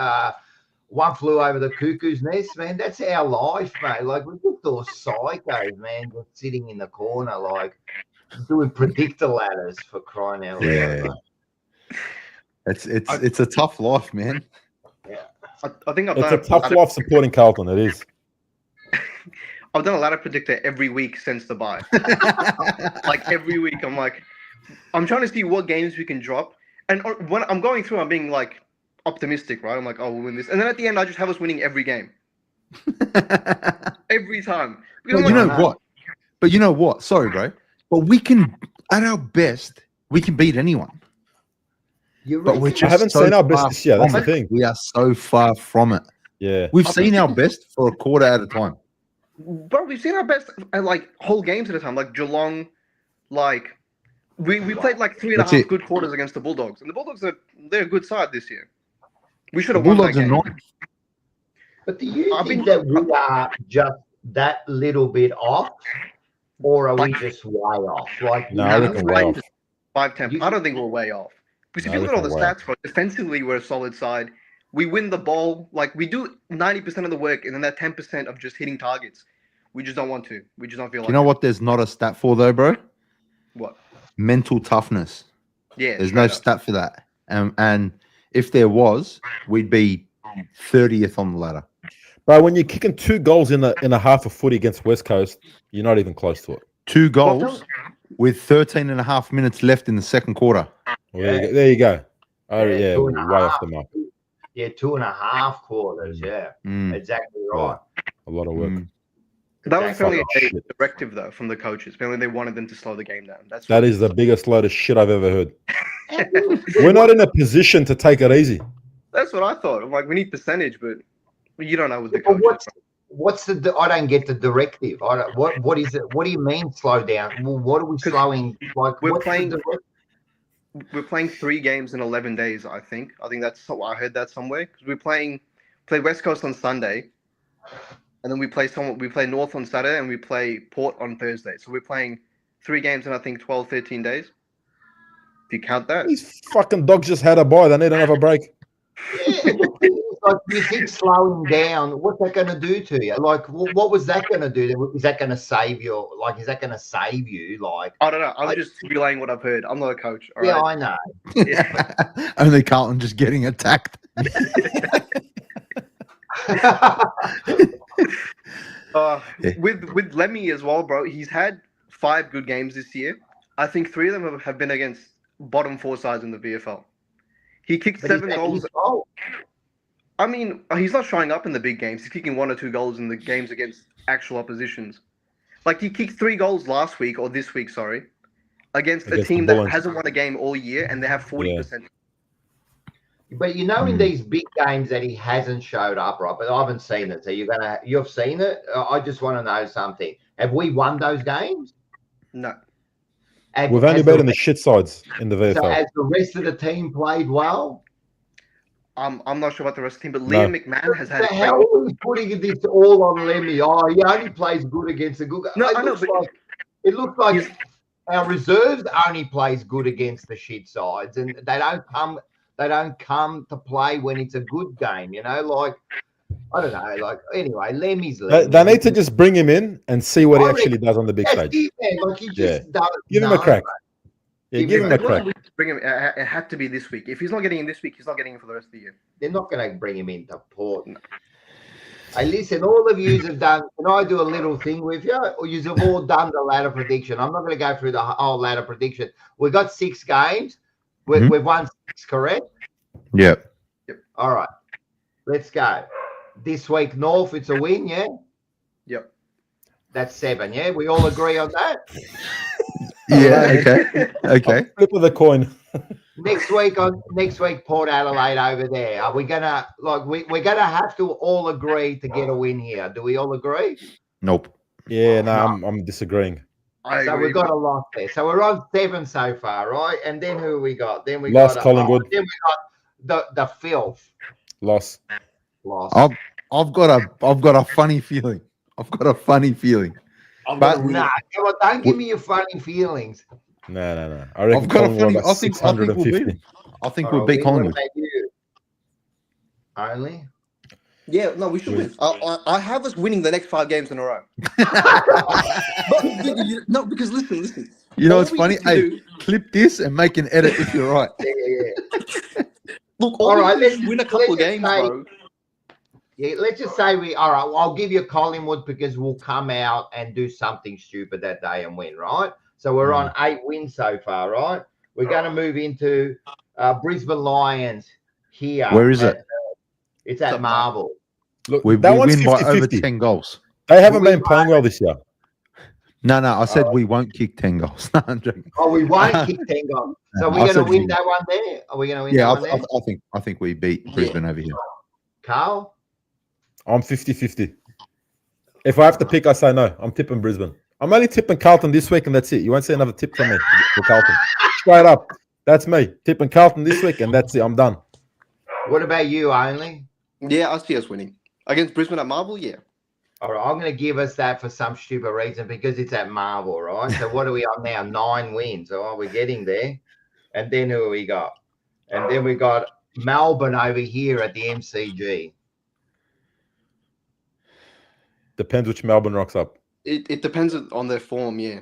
Speaker 3: One Flew Over the Cuckoo's Nest, man? That's our life, mate. Like, we're just all psychos, man, just sitting in the corner, like, doing predictor ladders for crying out loud.
Speaker 1: Yeah.
Speaker 3: mate.
Speaker 1: It's a tough life, man.
Speaker 5: I think I've
Speaker 2: It's
Speaker 5: done
Speaker 2: a tough life supporting Carlton. It is.
Speaker 5: I've done a ladder predictor every week since the bye. Like every week, I'm trying to see what games we can drop. And when I'm going through, I'm being like optimistic, right? I'm like, oh, we'll win this. And then at the end, I just have us winning every game. Every time. Because
Speaker 1: But
Speaker 5: I'm
Speaker 1: you
Speaker 5: like,
Speaker 1: know what? But you know what? Sorry, bro. But we can, at our best, we can beat anyone.
Speaker 3: You
Speaker 1: But we're
Speaker 3: reckon?
Speaker 1: just
Speaker 2: I haven't
Speaker 1: so
Speaker 2: seen our best
Speaker 1: far
Speaker 2: this year. That's
Speaker 1: from
Speaker 2: the
Speaker 1: it.
Speaker 2: thing.
Speaker 1: We are so far from it.
Speaker 2: Yeah.
Speaker 1: We've seen our best for a quarter at a time.
Speaker 5: Bro, we've seen our best at like whole games at a time. Like Geelong, like we played like 3.5
Speaker 1: That's it.
Speaker 5: good quarters against the Bulldogs, and the Bulldogs they're a good side this year. We should
Speaker 1: The
Speaker 5: have won that
Speaker 1: Bulldogs are
Speaker 5: game.
Speaker 1: not.
Speaker 3: But do you
Speaker 5: I've
Speaker 3: think
Speaker 5: been-
Speaker 3: that we are just that little bit off, or are we just way off? Like,
Speaker 2: No, I reckon way off.
Speaker 5: 5-10. I don't think we're way off. Because if
Speaker 2: No,
Speaker 5: you
Speaker 2: I
Speaker 5: look at all the
Speaker 2: reckon way
Speaker 5: stats, bro, defensively we're a solid side. We win the ball, like we do 90% of the work, and then that 10% of just hitting targets. We just don't want to. We just don't feel
Speaker 1: Do
Speaker 5: like
Speaker 1: you know
Speaker 5: it.
Speaker 1: what there's not a stat for, though, bro?
Speaker 5: What?
Speaker 1: Mental toughness.
Speaker 5: Yeah.
Speaker 1: There's no
Speaker 5: straight up.
Speaker 1: stat for that. And if there was, we'd be 30th on the ladder.
Speaker 2: But when you're kicking 2 goals in a half a footy against West Coast, you're not even close to it.
Speaker 1: 2
Speaker 5: Well,
Speaker 1: goals with 13 and a half minutes left in the second quarter.
Speaker 2: Well, there you go. Oh,
Speaker 3: Yeah,
Speaker 2: yeah,
Speaker 3: 2.5.
Speaker 2: way off the mark.
Speaker 3: Yeah, 2.5 quarters. Yeah,
Speaker 1: Mm,
Speaker 3: exactly right.
Speaker 2: A lot of work.
Speaker 1: mm.
Speaker 5: That was
Speaker 3: Exactly.
Speaker 5: apparently a directive, though, from the coaches. Apparently, they wanted them to slow the game down. That's
Speaker 2: That
Speaker 5: what-
Speaker 2: is the biggest load of shit I've ever heard. We're not in a position to take it easy.
Speaker 5: That's what I thought. I'm like, we need percentage, but you don't know with the
Speaker 3: But
Speaker 5: coaches.
Speaker 3: what's the? I don't get the directive. I don't. What is it? What do you mean slow down? Well, what are we
Speaker 5: 'Cause
Speaker 3: slowing? Like
Speaker 5: we're
Speaker 3: what's the
Speaker 5: playing-
Speaker 3: directive?
Speaker 5: We're playing 3 games in 11 days, I think. I think that's I heard that somewhere. Because we play West Coast on Sunday, and then we play North on Saturday, and we play Port on Thursday. So we're playing 3 games in I think 12, 13 days. If you count that.
Speaker 2: These fucking dogs just had a bye. They need another break.
Speaker 3: Yeah, the thing is, like you think slowing down. What's that going to do to you? Like, what was that going to do? Is that going to save your? Like, is that going to save you? Like,
Speaker 5: I don't know. I'm just relaying what I've heard. I'm not a coach. All
Speaker 3: yeah,
Speaker 5: right?
Speaker 3: I know.
Speaker 5: Yeah.
Speaker 1: Only Carlton just getting attacked. Yeah.
Speaker 5: With Lemmy as well, bro. He's had 5 good games this year. I think 3 of them have been against bottom 4 sides in the VFL. He kicked
Speaker 3: But
Speaker 5: 7
Speaker 3: he's-
Speaker 5: goals.
Speaker 3: he's old.
Speaker 5: I mean, he's not showing up in the big games. He's kicking 1 or 2 goals in the games against actual oppositions. Like he kicked 3 goals last week or this week, sorry, against a
Speaker 2: Against
Speaker 5: team
Speaker 2: the
Speaker 5: that
Speaker 2: Bullens.
Speaker 5: hasn't won a game all year, and they have 40%.
Speaker 3: But in these big games that he hasn't showed up, right? But I haven't seen it. So you've seen it. I just want to know something. Have we won those games?
Speaker 5: No.
Speaker 2: We've only beaten the shit sides in the
Speaker 3: So
Speaker 2: VFL.
Speaker 3: has the rest of the team played well?
Speaker 5: I'm not sure about the rest of the team, but
Speaker 2: No.
Speaker 5: Liam McMahon has had
Speaker 3: The
Speaker 5: a great.
Speaker 3: hell are we putting this all on Lemmy? Oh, he only plays good against the good guy.
Speaker 5: No,
Speaker 3: it
Speaker 5: I know,
Speaker 3: looks
Speaker 5: but
Speaker 3: like it looks like
Speaker 5: he's-
Speaker 3: our reserves only plays good against the shit sides, and they don't come to play when it's a good game. You know, like I don't know. Like anyway, Lemmy's
Speaker 2: They
Speaker 3: Lemmy.
Speaker 2: need to just bring him in and see what he
Speaker 3: I
Speaker 2: actually does on the big
Speaker 3: That's
Speaker 2: stage.
Speaker 3: it, man. Like he
Speaker 2: Yeah.
Speaker 3: just doesn't
Speaker 2: Give him a
Speaker 3: know,
Speaker 2: crack.
Speaker 3: mate.
Speaker 2: Yeah,
Speaker 3: Give
Speaker 2: give
Speaker 3: him
Speaker 2: him
Speaker 3: a
Speaker 2: a
Speaker 5: It wasn't
Speaker 2: crack.
Speaker 5: we bring him. It had to be this week. If he's not getting in this week, he's not getting in for the rest of the year.
Speaker 3: They're not going to bring him into Port. Hey, listen, all of you have done. Can I do a little thing with you? Or you have all done the ladder prediction. I'm not going to go through the whole ladder prediction. We've got 6 games. We've won 6, correct?
Speaker 1: Yeah.
Speaker 3: All right. Let's go. This week, North, it's a win, yeah?
Speaker 5: Yep.
Speaker 3: That's 7, yeah? We all agree on that?
Speaker 1: Yeah. Okay. Okay.
Speaker 2: Flip of the coin.
Speaker 3: Next week, Port Adelaide over there. Are we gonna we're gonna have to all agree to get a win here? Do we all agree?
Speaker 1: Nope.
Speaker 2: Yeah, no, I'm disagreeing.
Speaker 5: I
Speaker 3: So
Speaker 5: agree.
Speaker 3: we've got a lot there. So we're on 7 so far, right? And then who we got? Then we
Speaker 2: Lost
Speaker 3: got
Speaker 2: Collingwood.
Speaker 3: then we got the filth.
Speaker 2: Loss.
Speaker 3: Lost.
Speaker 1: I've got a funny feeling. I've got a funny feeling. But
Speaker 3: Nah, come on, don't give me your funny feelings.
Speaker 2: No. I reckon
Speaker 1: I've got a
Speaker 2: Collingwood
Speaker 1: funny.
Speaker 2: got
Speaker 1: I think we'll beat
Speaker 2: 650.
Speaker 1: them. I think
Speaker 3: All
Speaker 1: we'll
Speaker 3: right,
Speaker 1: beat
Speaker 3: what
Speaker 1: Collingwood.
Speaker 3: about you? Only?
Speaker 5: Yeah, no, we should win. I have us winning the next 5 games in a row. No, because listen.
Speaker 1: You know
Speaker 5: All
Speaker 1: what's
Speaker 5: we
Speaker 1: funny?
Speaker 5: need to
Speaker 1: Hey,
Speaker 5: do-
Speaker 1: clip this and make an edit if you're right.
Speaker 3: Yeah.
Speaker 5: Look,
Speaker 3: All right,
Speaker 5: let's win a couple of
Speaker 3: let's
Speaker 5: games,
Speaker 3: say-
Speaker 5: bro.
Speaker 3: Yeah, let's just say all right, well, I'll give you Collingwood because we'll come out and do something stupid that day and win, right? So we're on 8 wins so far, right? We're going to move into Brisbane Lions here.
Speaker 1: Where is it?
Speaker 3: It's at
Speaker 5: It's
Speaker 3: Marvel.
Speaker 2: Look,
Speaker 1: We
Speaker 2: that one's
Speaker 1: win by over
Speaker 2: 50-50.
Speaker 1: 10 goals.
Speaker 2: They haven't
Speaker 3: We
Speaker 2: been playing well this year.
Speaker 1: No, I said we won't kick 10 goals. No, I'm joking.
Speaker 3: Oh, we won't kick 10 goals. So
Speaker 1: I
Speaker 3: we're going to
Speaker 1: said
Speaker 3: win
Speaker 1: we-
Speaker 3: that one there? Are we going to win
Speaker 1: Yeah,
Speaker 3: that one there?
Speaker 1: I think we beat Brisbane over here.
Speaker 3: Carl?
Speaker 2: I'm 50-50. If I have to pick, I say no. I'm tipping Brisbane. I'm only tipping Carlton this week, and that's it. You won't see another tip from me for Carlton. Straight up. That's me. Tipping Carlton this week, and that's it. I'm done.
Speaker 3: What about you, Only?
Speaker 5: Yeah, I see us winning against Brisbane at Marvel. Yeah,
Speaker 3: All right, I'm going to give us that for some stupid reason because it's at Marvel, right? So what are we on now? 9 wins. Oh, we're getting there. And then who have we got? And then we got Melbourne over here at the MCG.
Speaker 2: Depends which Melbourne rocks up.
Speaker 5: it depends on their form. Yeah,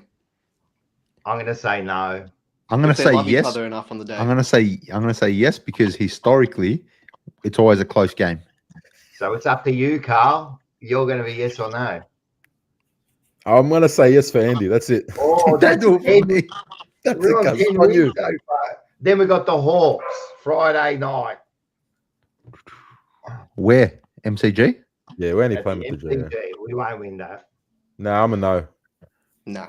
Speaker 3: I'm going to say no.
Speaker 1: I'm going
Speaker 5: If
Speaker 1: to
Speaker 5: they
Speaker 1: say
Speaker 5: love each
Speaker 1: yes.
Speaker 5: other enough on the day.
Speaker 1: I'm going to say yes because historically, it's always a close game.
Speaker 3: So it's up to you, Carl. You're going to be yes or no.
Speaker 2: I'm going to say yes for Andy. That's it.
Speaker 3: Oh, that's
Speaker 1: Don't do it for me.
Speaker 2: That's
Speaker 3: We're
Speaker 2: it,
Speaker 3: on
Speaker 2: cuz.
Speaker 3: 10
Speaker 2: On
Speaker 3: wins
Speaker 2: you.
Speaker 3: so far. Then we got the Hawks Friday night.
Speaker 1: Where? MCG?
Speaker 2: Yeah, we're only
Speaker 3: At
Speaker 2: playing
Speaker 3: the
Speaker 2: with the G.
Speaker 3: MCG. We won't win that.
Speaker 2: No, I'm a no.
Speaker 5: Nah.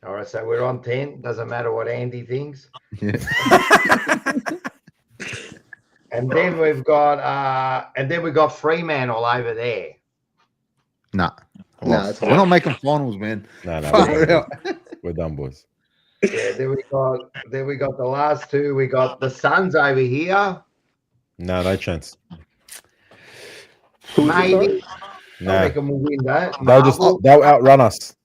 Speaker 3: All right, so we're on 10. Doesn't matter what Andy thinks.
Speaker 1: Yeah.
Speaker 3: And then we've got Fremantle over there.
Speaker 1: Nah.
Speaker 5: Nah, it's
Speaker 1: We're not making finals, man.
Speaker 2: No,
Speaker 1: Far out.
Speaker 2: we're done, boys.
Speaker 3: Yeah, then we got the last 2. We got the Suns over here.
Speaker 2: No chance.
Speaker 3: Maybe. I
Speaker 2: No.
Speaker 3: reckon we'll win that.
Speaker 2: They'll outrun us.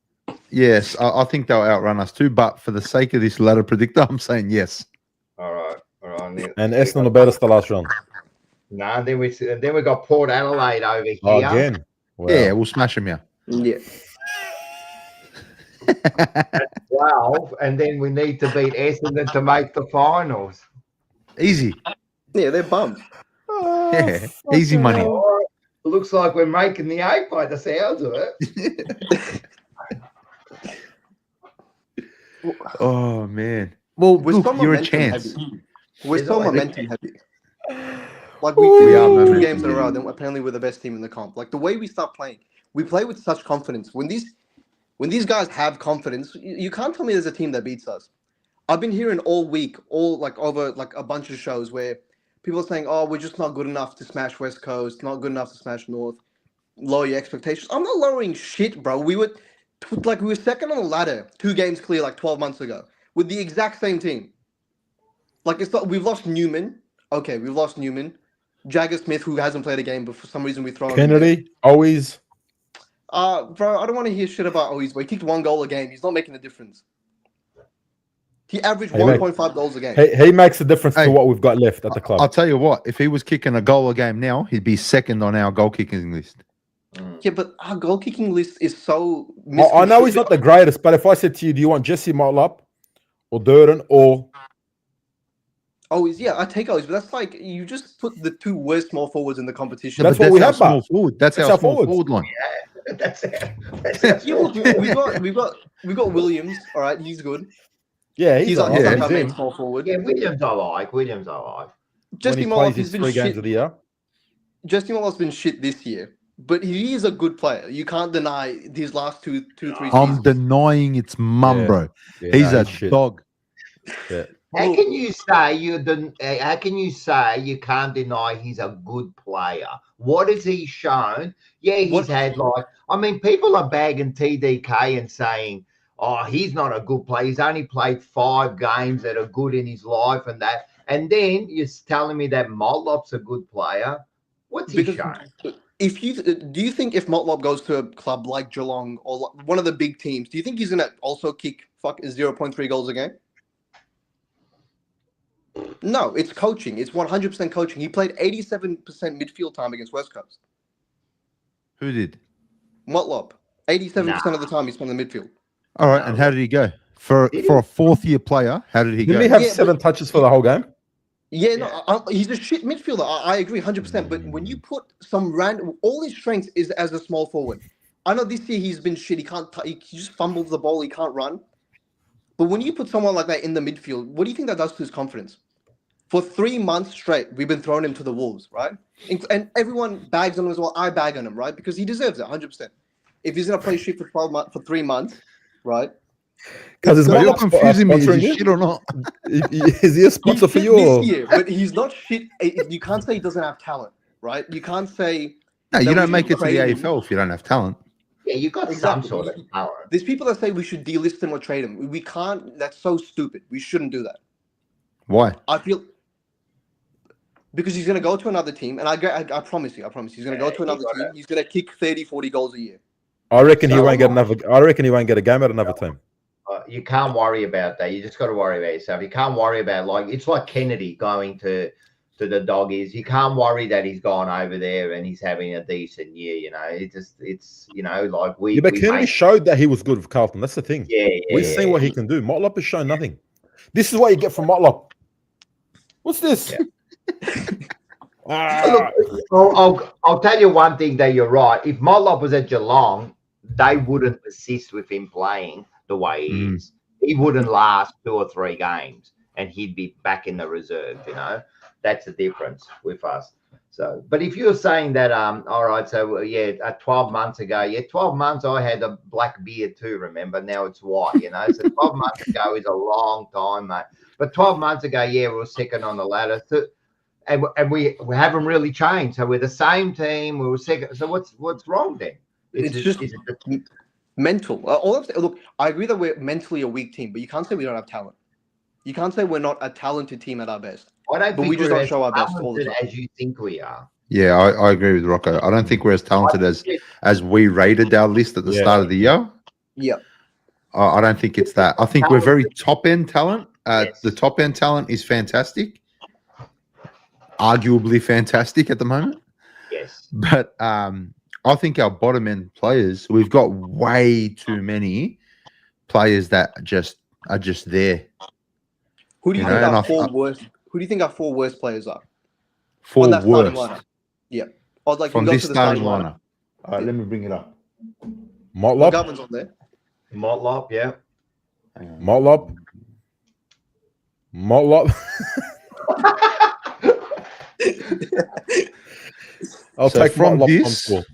Speaker 1: Yes, I think they'll outrun us too. But for the sake of this ladder predictor, I'm saying yes.
Speaker 3: All right.
Speaker 2: And Essendon will beat us the last round.
Speaker 3: No, then we got Port Adelaide over here.
Speaker 2: Oh, again. Wow.
Speaker 1: Yeah, we'll smash them, yeah.
Speaker 5: Yeah.
Speaker 3: 12, and then we need to beat Essendon to make the finals.
Speaker 1: Easy.
Speaker 5: Yeah, they're bummed.
Speaker 1: Yeah, easy money.
Speaker 3: All right. Looks like we're making the 8 by the sounds of it.
Speaker 1: Oh man. Well,
Speaker 5: We're
Speaker 1: look,
Speaker 5: so
Speaker 1: you're a
Speaker 5: momentum
Speaker 1: chance.
Speaker 5: heavy. We're
Speaker 3: Is
Speaker 5: so
Speaker 3: it like-
Speaker 5: momentum heavy. Like we
Speaker 1: We are
Speaker 5: win 2
Speaker 1: momentum
Speaker 5: games in a row,
Speaker 1: heavy.
Speaker 5: then apparently we're the best team in the comp. Like the way we start playing, we play with such confidence. When these guys have confidence, you can't tell me there's a team that beats us. I've been hearing all week, over a bunch of shows where people are saying, "Oh, we're just not good enough to smash West Coast, not good enough to smash North. Lower your expectations." I'm not lowering shit, bro. We were second on the ladder, 2 games clear 12 months ago with the exact same team. Like it's not, we've lost Newman, Okay, we've lost Newman. Jagger Smith, who hasn't played a game, but for some reason we throw him in
Speaker 2: Kennedy, always.
Speaker 5: there. Bro, I don't want to hear shit about Oiz, but he kicked 1 goal a game. He's not making a difference. He averaged
Speaker 2: Hey, mate.
Speaker 5: 1.5 goals a game.
Speaker 2: He makes a difference
Speaker 1: Hey,
Speaker 2: to what we've got left at the club.
Speaker 1: I'll tell you what, if he was kicking a goal a game now, he'd be second on our goal kicking list.
Speaker 5: Yeah, but our goal kicking list is so.
Speaker 2: I know he's not the greatest, but if I said to you, do you want Jesse Motlop or Durden or
Speaker 5: Oiz, yeah, I take Oiz, but that's like you just put the 2 worst small forwards in the competition.
Speaker 2: That's
Speaker 1: But
Speaker 2: what we
Speaker 1: our
Speaker 2: have,
Speaker 1: small
Speaker 2: but
Speaker 1: forward. That's
Speaker 2: that's
Speaker 1: our
Speaker 2: our
Speaker 1: small
Speaker 2: forwards.
Speaker 1: forward line.
Speaker 3: That's it.
Speaker 5: Yeah, look, we've got Williams. All right, he's good.
Speaker 2: yeah,
Speaker 5: He's
Speaker 2: all
Speaker 5: like
Speaker 2: right.
Speaker 5: our
Speaker 2: He's
Speaker 5: main
Speaker 2: in.
Speaker 5: small forward.
Speaker 3: Yeah, Williams I like. Williams I like.
Speaker 2: When
Speaker 5: Jesse
Speaker 2: he
Speaker 5: Motlop,
Speaker 2: plays
Speaker 5: he's
Speaker 2: his
Speaker 5: been
Speaker 2: 3 games
Speaker 5: shit.
Speaker 2: of the year.
Speaker 5: Jesse Motlop's been shit this year, but he is a good player. You can't deny these last 2, 3
Speaker 1: I'm
Speaker 5: seasons.
Speaker 1: denying it's mum,
Speaker 2: Yeah.
Speaker 1: bro.
Speaker 2: Yeah,
Speaker 1: He's
Speaker 2: no,
Speaker 1: a
Speaker 2: shit.
Speaker 1: dog.
Speaker 2: Yeah.
Speaker 3: How can you say how can you say you can't deny he's a good player? What has he shown? Yeah, he's had I mean, people are bagging TDK and saying, oh, he's not a good player. He's only played 5 games that are good in his life and that. And then you're telling me that Motlop's a good player. What's he shown?
Speaker 5: If you do you think if Motlop goes to a club like Geelong or one of the big teams, do you think he's gonna also kick 0.3 goals a game? No, it's coaching. It's 100% coaching. He played 87% midfield time against West Coast.
Speaker 1: Who did?
Speaker 5: Motlop, 87% of the time he spent in the midfield.
Speaker 1: All right, and how did he go? For a fourth-year player, how did he go?
Speaker 2: Didn't he have
Speaker 5: Yeah,
Speaker 2: 7 touches for the whole game?
Speaker 5: Yeah, no, he's a shit midfielder. I agree 100%. But when you put some random, all his strengths is as a small forward. I know this year he's been shit. He can't. He just fumbles the ball. He can't run. But when you put someone like that in the midfield, what do you think that does to his confidence? For 3 months straight, we've been throwing him to the wolves, right? And everyone bags on him as well. I bag on him, right? Because he deserves it 100%. If he's gonna play shit for 12 months, for 3 months, right?
Speaker 2: Because
Speaker 1: So you're confusing me. Is he shit or not?
Speaker 2: Is he a sponsor for you?
Speaker 5: This year, but he's not shit. You can't say he doesn't have talent, right? You can't say.
Speaker 1: No, you
Speaker 5: that
Speaker 1: don't
Speaker 5: we
Speaker 1: make
Speaker 5: should
Speaker 1: it to the
Speaker 5: trade him.
Speaker 1: AFL if you don't have talent.
Speaker 3: Yeah, you got
Speaker 5: Exactly.
Speaker 3: some sort of talent.
Speaker 5: There's people that say we should delist him or trade him. We can't. That's so stupid. We shouldn't do that.
Speaker 1: Why?
Speaker 5: I feel because he's going to go to another team, and I promise you, he's going to go to another team. He's going to kick 30, 40 goals a year.
Speaker 2: I reckon he won't get another. I reckon he won't get a game at another team.
Speaker 3: You can't worry about that. You just got to worry about yourself. You can't worry about it's like Kennedy going to the Doggies. You can't worry that he's gone over there and he's having a decent year. You know, it's like we.
Speaker 2: Yeah, but
Speaker 3: we
Speaker 2: Kennedy showed that he was good with Carlton. That's the thing.
Speaker 3: Yeah,
Speaker 2: We've seen what he can do. Motlop has shown nothing. This is what you get from Motlop. What's this?
Speaker 3: Yeah. Look, I'll tell you one thing that you're right. If Motlop was at Geelong, they wouldn't assist with him playing the way he is. He wouldn't last 2 or 3 games, and he'd be back in the reserve. You know, that's the difference with us. So, but if you're saying that, all right, so 12 months ago, 12 months I had a black beard too. Remember, now it's white. You know, so 12 months ago is a long time, mate. But 12 months ago, we were second on the ladder. So, and we haven't really changed. So we're the same team. We were second. So what's wrong then?
Speaker 5: It's just mental. Look, I agree that we're mentally a weak team, but you can't say we don't have talent. You can't say we're not a talented team at our best.
Speaker 3: But
Speaker 5: we just don't show our best all the time.
Speaker 3: As you think we are.
Speaker 1: Yeah, I agree with Rocco. I don't think we're as talented as we rated our list at the start of the year.
Speaker 5: Yeah.
Speaker 1: I don't think it's that. I think we're very top-end talent. The top-end talent is fantastic. Arguably fantastic at the moment.
Speaker 3: Yes.
Speaker 1: But I think our bottom-end players, we've got way too many players that are just there.
Speaker 5: Who do you think our 4 worst? Who do you think our 4 worst players are?
Speaker 1: 4
Speaker 5: worst.
Speaker 1: Lineup.
Speaker 5: Yeah. Or like
Speaker 1: From this starting lineup. All right, let me bring it up.
Speaker 2: Motlop.
Speaker 5: McGovern's on there.
Speaker 3: Motlop, yeah.
Speaker 2: Motlop. I'll take
Speaker 1: from
Speaker 2: Motlop
Speaker 1: this.
Speaker 2: on 4.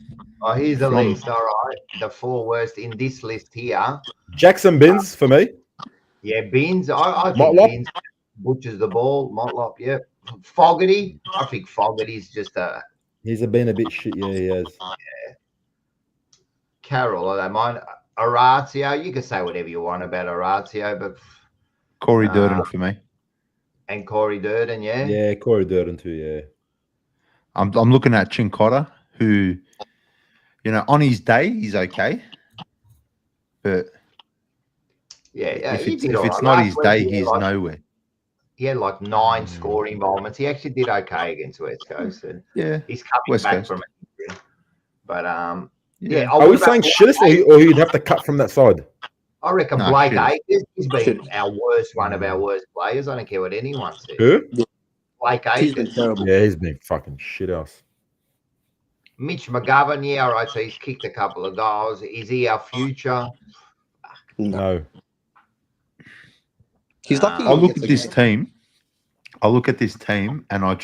Speaker 3: Oh, here's the list. All right, the 4 worst in this list here.
Speaker 2: Jackson Binns for me.
Speaker 3: Yeah, Binns. I think
Speaker 2: Motlop.
Speaker 3: Binns butchers the ball. Motlop, yeah. Fogarty. I think Fogarty's just a.
Speaker 2: He's been a bit shit. Yeah, he has.
Speaker 3: Yeah. Carroll, I don't mind. Orazio. You can say whatever you want about Orazio, but
Speaker 1: Corey Durden for me.
Speaker 3: And Corey Durden, yeah.
Speaker 2: Yeah, Corey Durden too. Yeah.
Speaker 1: I'm looking at Chincotta, who, on his day he's okay, but
Speaker 3: Yeah,
Speaker 1: if
Speaker 3: he
Speaker 1: it's
Speaker 3: did all right.
Speaker 1: not
Speaker 3: Last
Speaker 1: his
Speaker 3: week
Speaker 1: day,
Speaker 3: he had
Speaker 1: he's
Speaker 3: like,
Speaker 1: nowhere.
Speaker 3: he had like 9 scoring involvements. He actually did okay against West Coast. And
Speaker 1: Yeah,
Speaker 3: he's coming
Speaker 1: West
Speaker 3: back
Speaker 1: Coast.
Speaker 3: from an injury. But
Speaker 1: Yeah.
Speaker 3: Oh,
Speaker 2: Are
Speaker 3: what
Speaker 2: we
Speaker 3: about
Speaker 2: saying
Speaker 3: Blake
Speaker 2: shit, or you'd have to cut from that side?
Speaker 3: I reckon
Speaker 1: No,
Speaker 3: Blake
Speaker 1: shit.
Speaker 3: Akers has been
Speaker 5: Shit.
Speaker 3: our worst, one of our worst players. I don't care what anyone says.
Speaker 2: Who?
Speaker 3: Blake
Speaker 5: He's been
Speaker 3: Akers.
Speaker 5: terrible.
Speaker 2: Yeah, he's been fucking shit house.
Speaker 3: Mitch McGovern, yeah, all right, so he's kicked a couple of goals. Is he our future?
Speaker 2: No.
Speaker 5: He's lucky.
Speaker 1: I
Speaker 5: he
Speaker 1: look
Speaker 5: gets
Speaker 1: at
Speaker 5: a
Speaker 1: this
Speaker 5: game.
Speaker 1: team. I look at this team, and I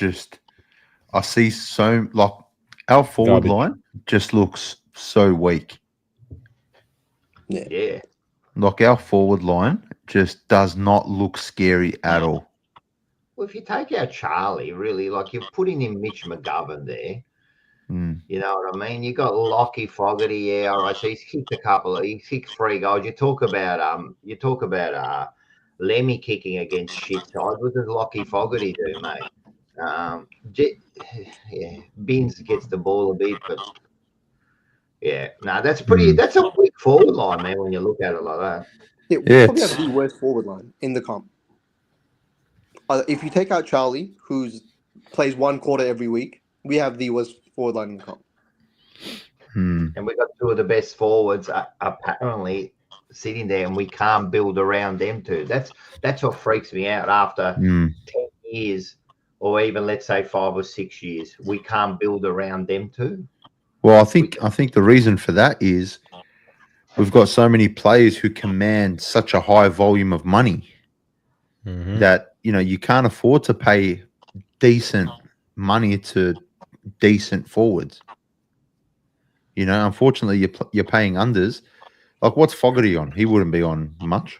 Speaker 1: see so like our forward
Speaker 2: Garbage.
Speaker 1: line just looks so weak.
Speaker 3: Yeah.
Speaker 1: Like our forward line just does not look scary at all.
Speaker 3: Well, if you take out Charlie, really, like you're putting in Mitch McGovern there.
Speaker 1: Mm.
Speaker 3: You know what I mean? You got Lockie Fogarty, yeah, all right. So he's kicked he's kicked 3 goals. You talk about Lemmy kicking against shit sides. What does Lockie Fogarty do, mate? Yeah, Binns gets the ball a bit, but yeah, no, that's that's a weak forward line, man, when you look at it like that.
Speaker 5: Yeah, we
Speaker 1: Yeah,
Speaker 5: probably
Speaker 1: it's-
Speaker 5: have the worst forward line in the comp. If you take out Charlie, who plays 1 quarter every week, we have the worst forward line in the comp.
Speaker 3: And we've got 2 of the best forwards apparently sitting there, and we can't build around them two. That's what freaks me out after 10 years, or even let's say 5 or 6 years. We can't build around them two.
Speaker 1: Well, I think the reason for that is we've got so many players who command such a high volume of money that you can't afford to pay decent money to decent forwards. Unfortunately, you're paying unders. Like, what's Fogarty on? He wouldn't be on much.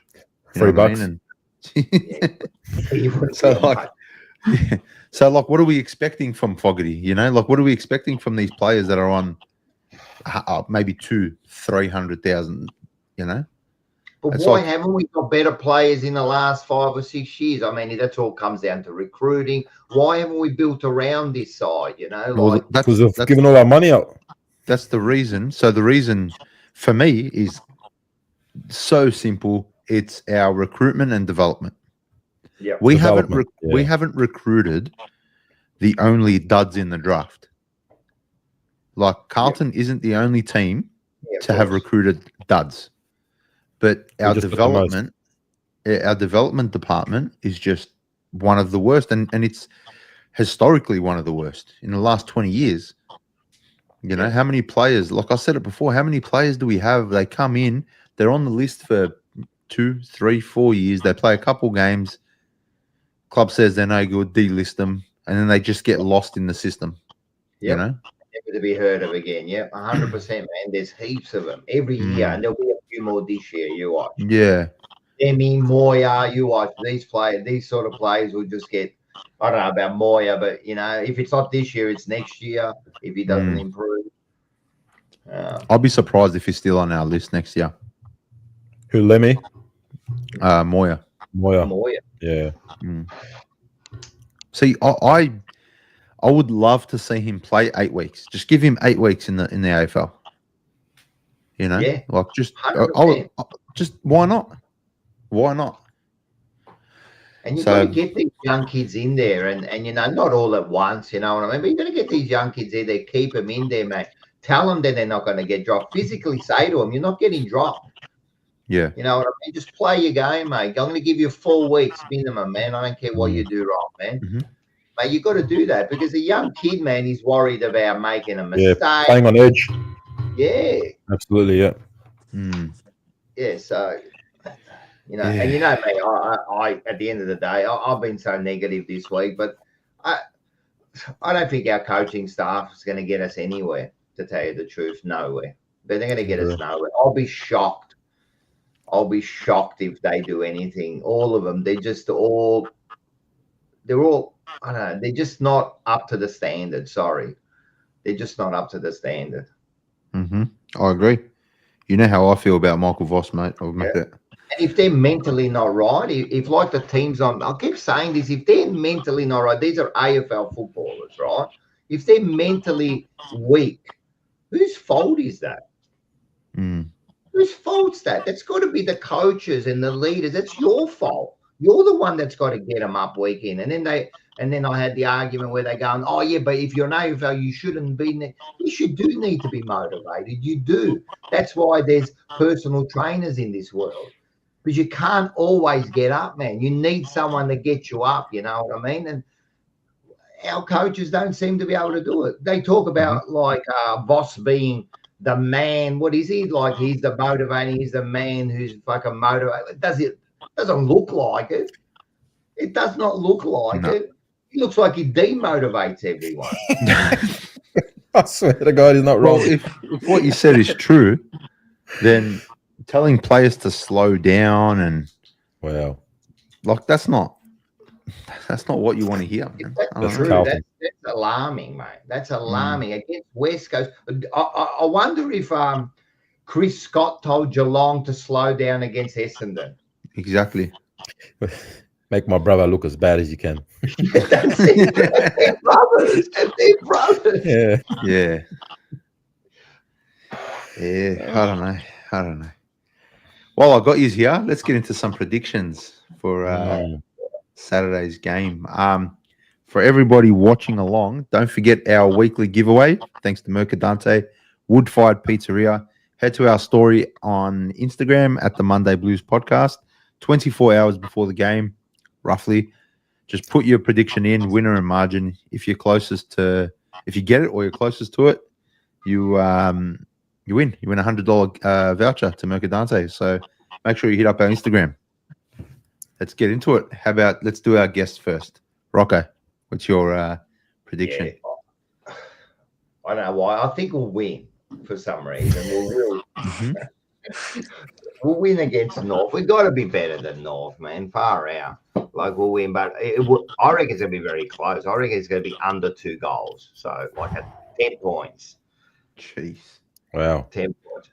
Speaker 2: $3.
Speaker 1: So what are we expecting from Fogarty? What are we expecting from these players that are on maybe 200,000-300,000?
Speaker 3: But
Speaker 1: It's
Speaker 3: why
Speaker 1: like-
Speaker 3: haven't we got better players in the last 5 or 6 years? I mean, that's all comes down to recruiting. Why haven't we built around this side?
Speaker 2: Because they've given all our money out.
Speaker 1: That's the reason. So the reason for me is so simple. It's our recruitment and development.
Speaker 3: Yeah,
Speaker 1: we
Speaker 2: Development,
Speaker 1: haven't recruited the only duds in the draft. Like Carlton isn't the only team to have recruited duds, but our
Speaker 2: just got the
Speaker 1: development department is just one of the worst, and it's historically one of the worst in the last 20 years. How many players, like I said it before, how many players do we have? They come in, they're on the list for 2, 3, 4 years. They play a couple games. Club says they're no good, delist them, and then they just get lost in the system.
Speaker 3: Yep. Never to be heard of again. Yep, 100%, man. There's heaps of them every year, and there'll be a few more this year. You watch.
Speaker 1: Yeah.
Speaker 3: Demi, Moya, you watch. These sort of players will just get, I don't know about Moya, but, if it's not this year, it's next year if he doesn't improve.
Speaker 1: I'll be surprised if he's still on our list next year.
Speaker 2: Who, Lemmy?
Speaker 1: Moya.
Speaker 2: Yeah.
Speaker 1: See, I would love to see him play 8 weeks. Just give him 8 weeks in the AFL. Like just why not? Why not?
Speaker 3: And you've got to get these young kids in there, and not all at once. You know what I mean? But you've got to get these young kids in there, keep them in there, mate. Tell them that they're not going to get dropped. Physically say to them, you're not getting dropped.
Speaker 1: Yeah.
Speaker 3: You know what I mean? Just play your game, mate. I'm going to give you 4 weeks minimum, man. I don't care what you do wrong, man. Mate, you got to do that because a young kid, man, he's worried about making a mistake.
Speaker 2: Yeah, playing on edge.
Speaker 3: Yeah.
Speaker 2: Absolutely, yeah.
Speaker 3: Yeah, so, and me, I at the end of the day, I've been so negative this week, but I don't think our coaching staff is going to get us anywhere, to tell you the truth, nowhere. But they're going to get us nowhere. I'll be shocked if they do anything. All of them, they're all, I don't know, they're just not up to the standard. Sorry. They're just not up to the standard.
Speaker 1: I agree. You know how I feel about Michael Voss, mate. I'll make that.
Speaker 3: if they're mentally not right, if like the teams I keep saying this, if they're mentally not right, these are AFL footballers, right? If they're mentally weak, whose fault is that?
Speaker 1: Mm.
Speaker 3: Whose fault's that? That's got to be the coaches and the leaders. That's your fault. You're the one that's got to get them up week in. And then I had the argument where they're going, oh yeah, but if you're an AFL, you shouldn't be. You do need to be motivated. You do. That's why there's personal trainers in this world, because you can't always get up, man. You need someone to get you up. You know what I mean? And our coaches don't seem to be able to do it. They talk about like Voss being the man. What is he like? He's the motivating. He's the man who's fucking motivated. Doesn't look like it. It does not look like it. He looks like he demotivates everyone.
Speaker 2: I swear to God, he's not wrong.
Speaker 1: Well, if what you said is true, then telling players to slow down and like that's not what you want to hear. Man.
Speaker 3: That's true. That's alarming, mate. That's alarming against West Coast. I wonder if Chris Scott told Geelong to slow down against Essendon.
Speaker 1: Exactly.
Speaker 2: Make my brother look as bad as you can.
Speaker 3: That's it. They're brothers. They're brothers.
Speaker 1: Yeah. I don't know. Well, I got you here. Let's get into some predictions for Saturday's game. For everybody watching along, don't forget our weekly giveaway. Thanks to Mercadante, Woodfire Pizzeria. Head to our story on Instagram at the Monday Blues Podcast. 24 hours before the game, roughly. Just put your prediction in, winner and margin. If you get it or you're closest to it, you win. You win $100 voucher to Mercadante. So make sure you hit up our Instagram. Let's get into it. Let's do our guests first. Rocco, what's your prediction?
Speaker 3: Yeah. I don't know why. I think we'll win for some reason. We'll win against North. We've got to be better than North, man. Far out. Like, we'll win. But I reckon it's going to be very close. I reckon it's going to be under 2 goals. So, like, at 10 points.
Speaker 1: Jeez.
Speaker 2: Wow.
Speaker 3: 10 points.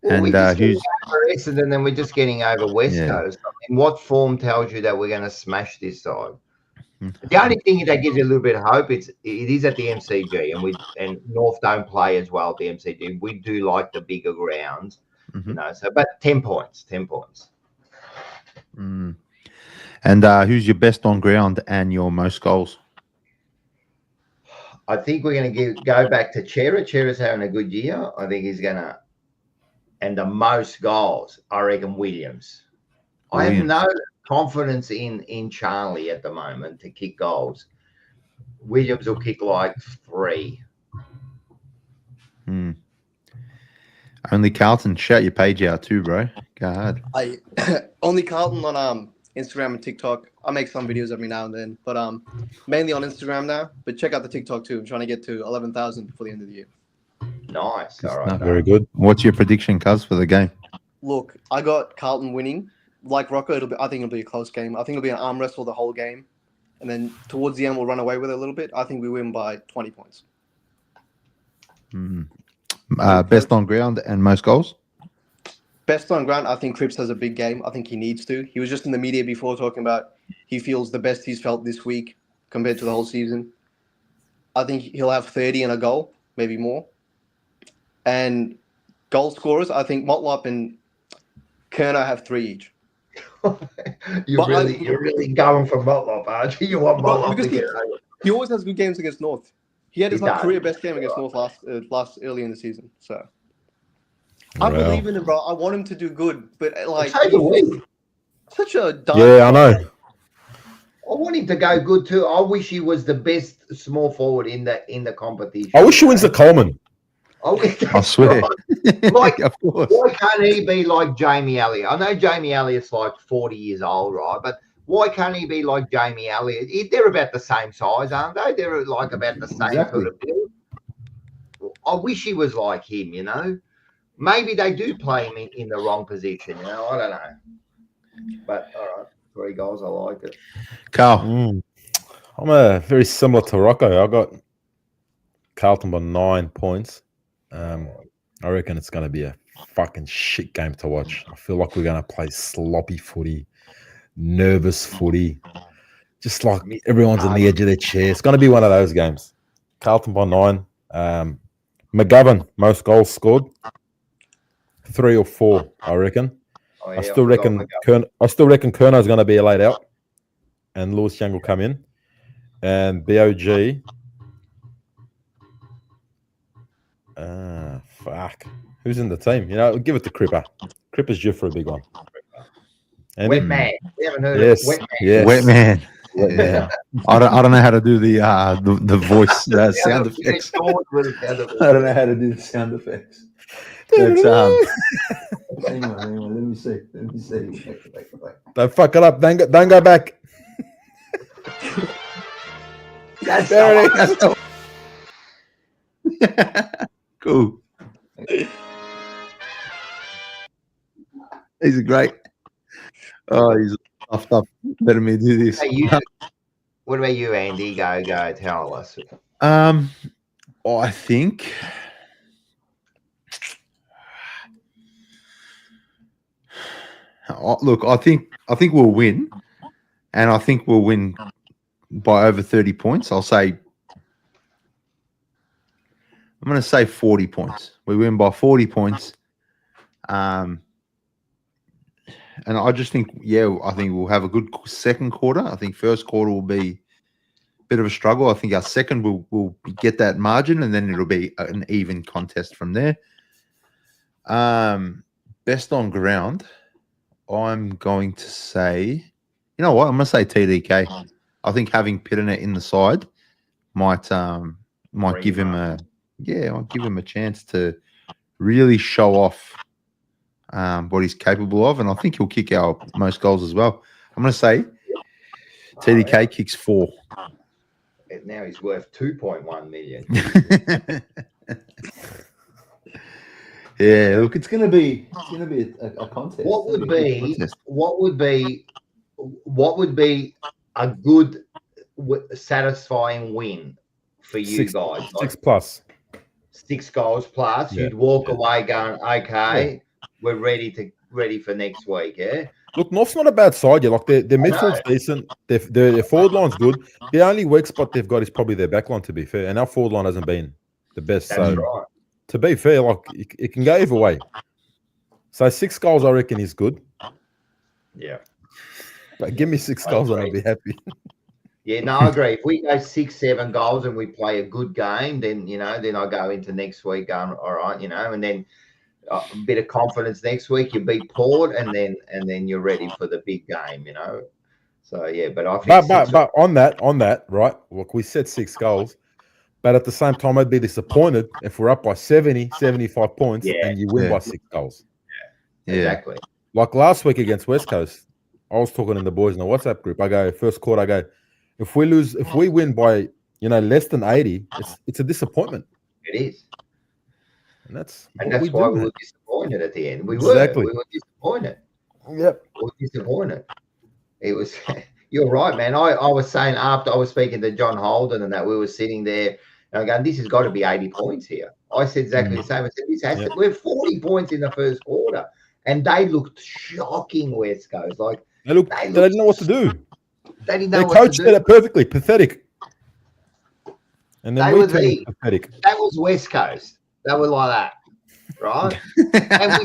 Speaker 1: And who's
Speaker 3: Essendon, then we're just getting over West Coast. I mean, what form tells you that we're going to smash this side? The only thing that gives you a little bit of hope, it is at the MCG, and North don't play as well at the MCG. We do like the bigger grounds, you know. So, but 10 points.
Speaker 1: And who's your best on ground and your most goals?
Speaker 3: I think we're going to go back to Chera. Chera's having a good year. I think he's going to, and the most goals, I reckon Williams. I have no confidence in Charlie at the moment to kick goals. Williams will kick like 3.
Speaker 1: Only Carlton. Shout your page out too, bro. Go ahead.
Speaker 5: Only Carlton on Instagram and TikTok. I make some videos every now and then, but mainly on Instagram now. But check out the TikTok too. I'm trying to get to 11,000 before the end of the year.
Speaker 3: Nice. All right.
Speaker 2: Very good.
Speaker 1: What's your prediction, Cuz, for the game?
Speaker 5: Look, I got Carlton winning. Like Rocco, I think it'll be a close game. I think it'll be an arm wrestle the whole game. And then towards the end, we'll run away with it a little bit. I think we win by 20 points.
Speaker 1: Best on ground and most goals?
Speaker 5: Best on ground, I think Cripps has a big game. I think he needs to. He was just in the media before talking about he feels the best he's felt this week compared to the whole season. I think he'll have 30 and a goal, maybe more. And goal scorers, I think Motlop and Kerner have 3 each.
Speaker 3: You're really going for Motlop, aren't you? You want Motlop to get over.
Speaker 5: He always has good games against North. He had his career best game against North last early in the season. So I believe in him, bro. I want him to do good, but like such a dumb.
Speaker 2: Yeah, I know.
Speaker 3: I want him to go good too. I wish he was the best small forward in the competition.
Speaker 2: I wish he wins the Coleman.
Speaker 1: I swear.
Speaker 3: Like,
Speaker 1: of course.
Speaker 3: Why can't he be like Jamie Elliott? I know Jamie Elliott's like 40 years old, right? But why can't he be like Jamie Elliott? They're about the same size, aren't they? They're like about the same sort of build. I wish he was like him, you know. Maybe they do play him in the wrong position, you know. I don't know. But all right, 3 goals, I like it.
Speaker 1: Carl.
Speaker 2: I'm very similar to Rocco. I got Carlton by 9 points. I reckon it's going to be a fucking shit game to watch. I feel like we're going to play sloppy footy, nervous footy. Just like everyone's on the edge of their chair. It's going to be one of those games. Carlton by 9. McGovern, most goals scored. 3 or 4, I reckon.
Speaker 3: Oh, yeah,
Speaker 2: I still reckon Kerno's going to be laid out, and Lewis Young will come in, and BOG. Fuck. Who's in the team? You know, give it to Cripper. Cripper's due for a big one.
Speaker 3: Wet man. We haven't heard
Speaker 2: Yes,
Speaker 3: of Wet man.
Speaker 2: yes.
Speaker 1: Wet man.
Speaker 2: Wet man.
Speaker 1: Yeah. I don't know how to do the voice sound effects. I don't know how to do the sound effects. It's hang on, let me see. Wait.
Speaker 2: Don't fuck it up. Don't go back.
Speaker 3: That's
Speaker 2: There it is.
Speaker 1: Cool. He's great. Oh, he's tough. Better me do this.
Speaker 3: Hey, what about you, Andy? Go, tell us.
Speaker 1: I think look, I think we'll win, and I think we'll win by over 30 points. I'm going to say 40 points. We win by 40 points. And I just think, I think we'll have a good second quarter. I think first quarter will be a bit of a struggle. I think our second will get that margin, and then it'll be an even contest from there. Best on ground, I'm going to say, you know what? I'm going to say TDK. I think having Pitternet in the side might give him a chance to really show off what he's capable of, and I think he'll kick our most goals as well. I'm going to say TDK kicks 4.
Speaker 3: Now he's worth 2.1 million.
Speaker 1: Yeah, look, it's going to be a contest.
Speaker 3: What would be a good, satisfying win for you guys? Like
Speaker 2: 6 plus.
Speaker 3: 6 goals plus.
Speaker 2: Yeah,
Speaker 3: You'd walk away going, okay, we're ready for next week. Yeah.
Speaker 2: Look, North's not a bad side. Yeah, like their midfield's decent. Their forward line's good. The only weak spot they've got is probably their back line, to be fair. And our forward line hasn't been the best.
Speaker 3: That's right.
Speaker 2: To be fair, like it can go either way. So 6 goals, I reckon, is good.
Speaker 3: Yeah.
Speaker 2: But give me 6 goals and I'll be happy.
Speaker 3: Yeah, no, I agree. If we go 6-7 goals and we play a good game, then I go into next week going, all right, and then a bit of confidence next week. You beat Port, and then you're ready for the big game, So yeah, but I think.
Speaker 2: But on that, right? Look, we said 6 goals, but at the same time, I'd be disappointed if we're up by 70, 75 points and you win by 6 goals.
Speaker 3: Yeah, exactly.
Speaker 2: Like last week against West Coast, I was talking to the boys in the WhatsApp group. I go, first quarter, if we win by less than 80, it's a disappointment.
Speaker 3: It is.
Speaker 2: And that's
Speaker 3: why we were disappointed at the end. We were disappointed.
Speaker 2: Yep.
Speaker 3: We were disappointed. It was. You're right, man. I was saying after I was speaking to John Holden and that we were sitting there and I'm going, this has got to be 80 points here. I said exactly the same. I said, this has to, we're 40 points in the first quarter. And they looked shocking, West Coast. Like
Speaker 2: they didn't know what to do.
Speaker 3: They didn't know what to do.
Speaker 2: Their coach did it perfectly. Pathetic. And then we turned pathetic.
Speaker 3: That was West Coast. They were like that. Right? and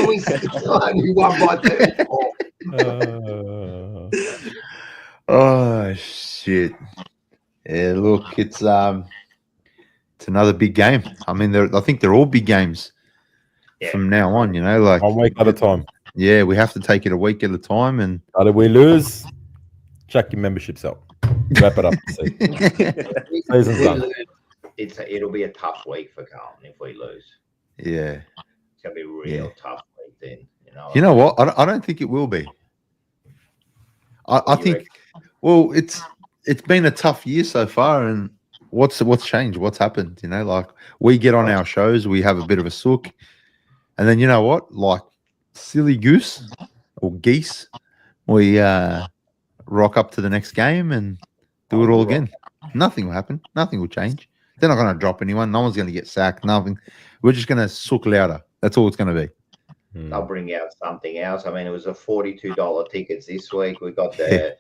Speaker 3: we still only won by 34.
Speaker 1: Oh shit! Yeah, look, it's another big game. I mean, I think they're all big games from now on. Like
Speaker 2: 1 week at a time.
Speaker 1: Yeah, we have to take it a week at a time. And
Speaker 2: if we lose, check your memberships out. Wrap it up. Season's done.
Speaker 3: It'll be a tough week for Carlton if we lose.
Speaker 1: Yeah,
Speaker 3: it's gonna be a real tough week then.
Speaker 1: You know what? I don't think it will be. I think. Well, it's been a tough year so far, and what's changed? What's happened? Like we get on our shows, we have a bit of a sook, and then you know what? Like silly goose or geese, we rock up to the next game and do it all again. Nothing will happen. Nothing will change. They're not going to drop anyone. No one's going to get sacked. Nothing. We're just going to sook louder That's all it's going to be.
Speaker 3: They'll bring out something else. I mean, it was a $42 tickets this week. We got the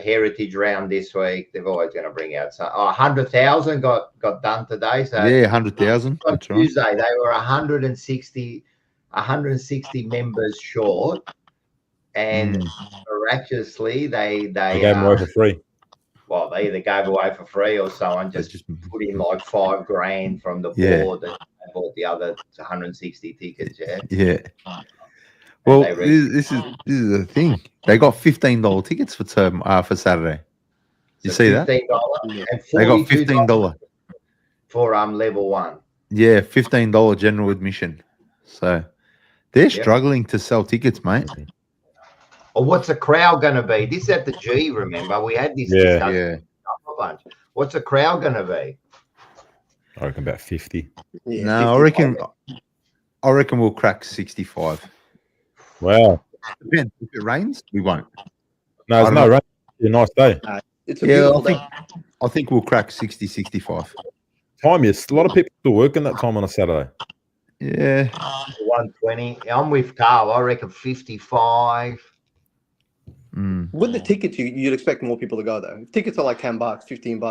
Speaker 3: Heritage Round this week. They're always going to bring out some. 100,000 got done today. So
Speaker 1: Yeah, 100,000.
Speaker 3: on
Speaker 1: That's right.
Speaker 3: Tuesday they were 160 members short, and miraculously they
Speaker 2: They gave them away for free.
Speaker 3: Well, they either gave away for free or someone just put in like $5,000 from the board and bought the other 160 tickets.
Speaker 1: Yeah. Well, this is the thing. They got $15 tickets for Saturday. You see that?
Speaker 3: $15 and
Speaker 1: They got $15
Speaker 3: for level 1.
Speaker 1: Yeah, $15 general admission. So they're struggling to sell tickets, mate.
Speaker 3: Or what's the crowd going to be? This is at the G. Remember, we had this discussion. Bunch. What's the crowd going to be?
Speaker 2: I reckon about 50.
Speaker 5: Yeah,
Speaker 1: No,
Speaker 5: 55.
Speaker 1: I reckon we'll crack 65.
Speaker 2: Wow.
Speaker 1: Depends. If it rains, we won't.
Speaker 2: No, there's no rain. It's a nice day.
Speaker 5: It's a beautiful day.
Speaker 1: I think we'll crack 60, 65.
Speaker 2: Time, yes. A lot of people still working that time on a Saturday.
Speaker 1: Yeah.
Speaker 3: 120. I'm with Carl. I reckon 55.
Speaker 5: With the tickets, you'd expect more people to go though. Tickets are like $10, $15.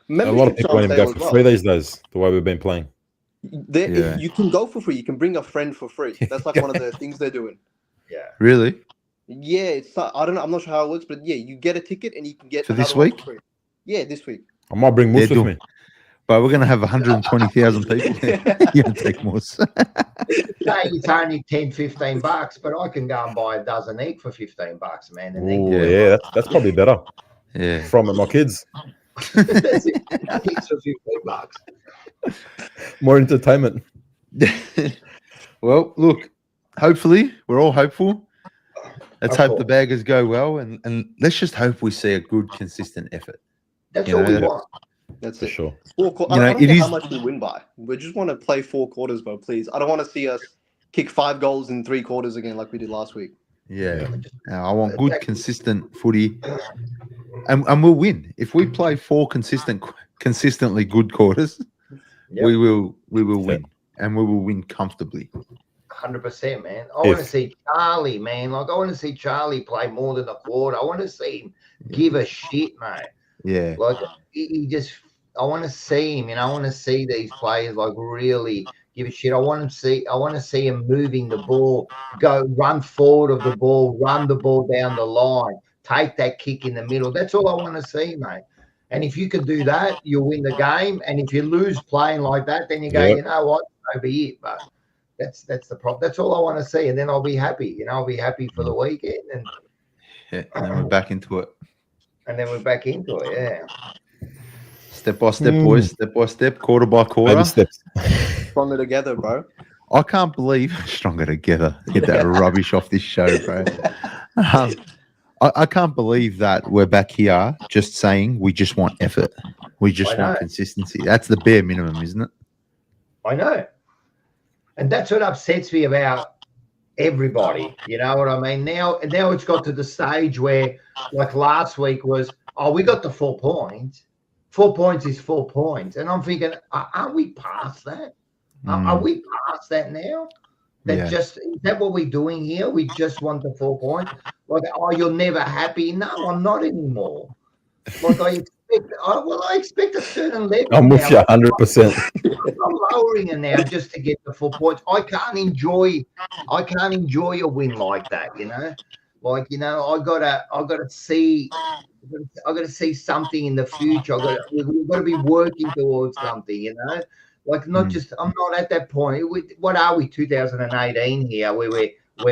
Speaker 2: A lot of people won't even go for free these days, the way we've been playing.
Speaker 5: If you can go for free. You can bring a friend for free. That's like one of the things they're doing.
Speaker 3: Yeah.
Speaker 1: Really?
Speaker 5: Yeah, it's I don't know. I'm not sure how it works, but yeah, you get a ticket and you can get
Speaker 1: for this
Speaker 5: one
Speaker 1: week.
Speaker 5: for free. Yeah, this week.
Speaker 2: I might bring Moose with me.
Speaker 1: But we're going to have 120,000 people there. You're going to take Moose.
Speaker 3: Say it's only $10-15, but I can go and buy a dozen egg for $15, man. And
Speaker 2: yeah, that's probably better.
Speaker 1: Yeah.
Speaker 2: From my kids.
Speaker 3: Eggs for $15.
Speaker 2: More entertainment.
Speaker 1: Well, look, hopefully, we're all hopeful. Let's hope the baggers go well, and let's just hope we see a good, consistent effort.
Speaker 3: That's all we want.
Speaker 5: That's
Speaker 2: for
Speaker 5: it.
Speaker 2: Sure.
Speaker 5: I don't care how much we win by. We just want to play 4 quarters, bro. Please, I don't want to see us kick 5 goals in 3 quarters again, like we did last week.
Speaker 1: Yeah, I want good, consistent footy, and we'll win if we play 4 consistently good quarters. Yep. We will win, and we will win comfortably.
Speaker 3: 100%, man. I want to see Charlie, man. Like I want to see Charlie play more than a quarter. I want to see him give a shit, mate.
Speaker 1: Yeah.
Speaker 3: Like I want to see him, I want to see these players like really give a shit. I want to see him moving the ball, run forward of the ball, run the ball down the line, take that kick in the middle. That's all I want to see, mate. And if you can do that, you'll win the game. And if you lose playing like that, then you go, you know what, so be it. But that's the problem. That's all I want to see, and then I'll be happy. I'll be happy for the weekend, and
Speaker 1: then we're back into it.
Speaker 3: Yeah.
Speaker 1: Step by step, boys. Step by step, quarter by quarter.
Speaker 2: Baby steps.
Speaker 5: Stronger together, bro.
Speaker 1: I can't believe stronger together. Get that rubbish off this show, bro. I can't believe that we're back here just saying we just want effort. We just want consistency. That's the bare minimum, isn't it?
Speaker 3: I know. And that's what upsets me about everybody. You know what I mean? Now it's got to the stage where, like last week was, we got the 4 points. 4 points is 4 points. And I'm thinking, aren't we past that? Are we past that now? Is that what we're doing here? We just want the 4 points. Like, you're never happy. No, I'm not anymore. Like I expect a certain level.
Speaker 2: I'm with you 100%.
Speaker 3: I'm lowering it now just to get the 4 points. I can't enjoy a win like that, Like, I gotta see something in the future. We've got to be working towards something, Like not just, I'm not at that point. What are we, 2018 here, where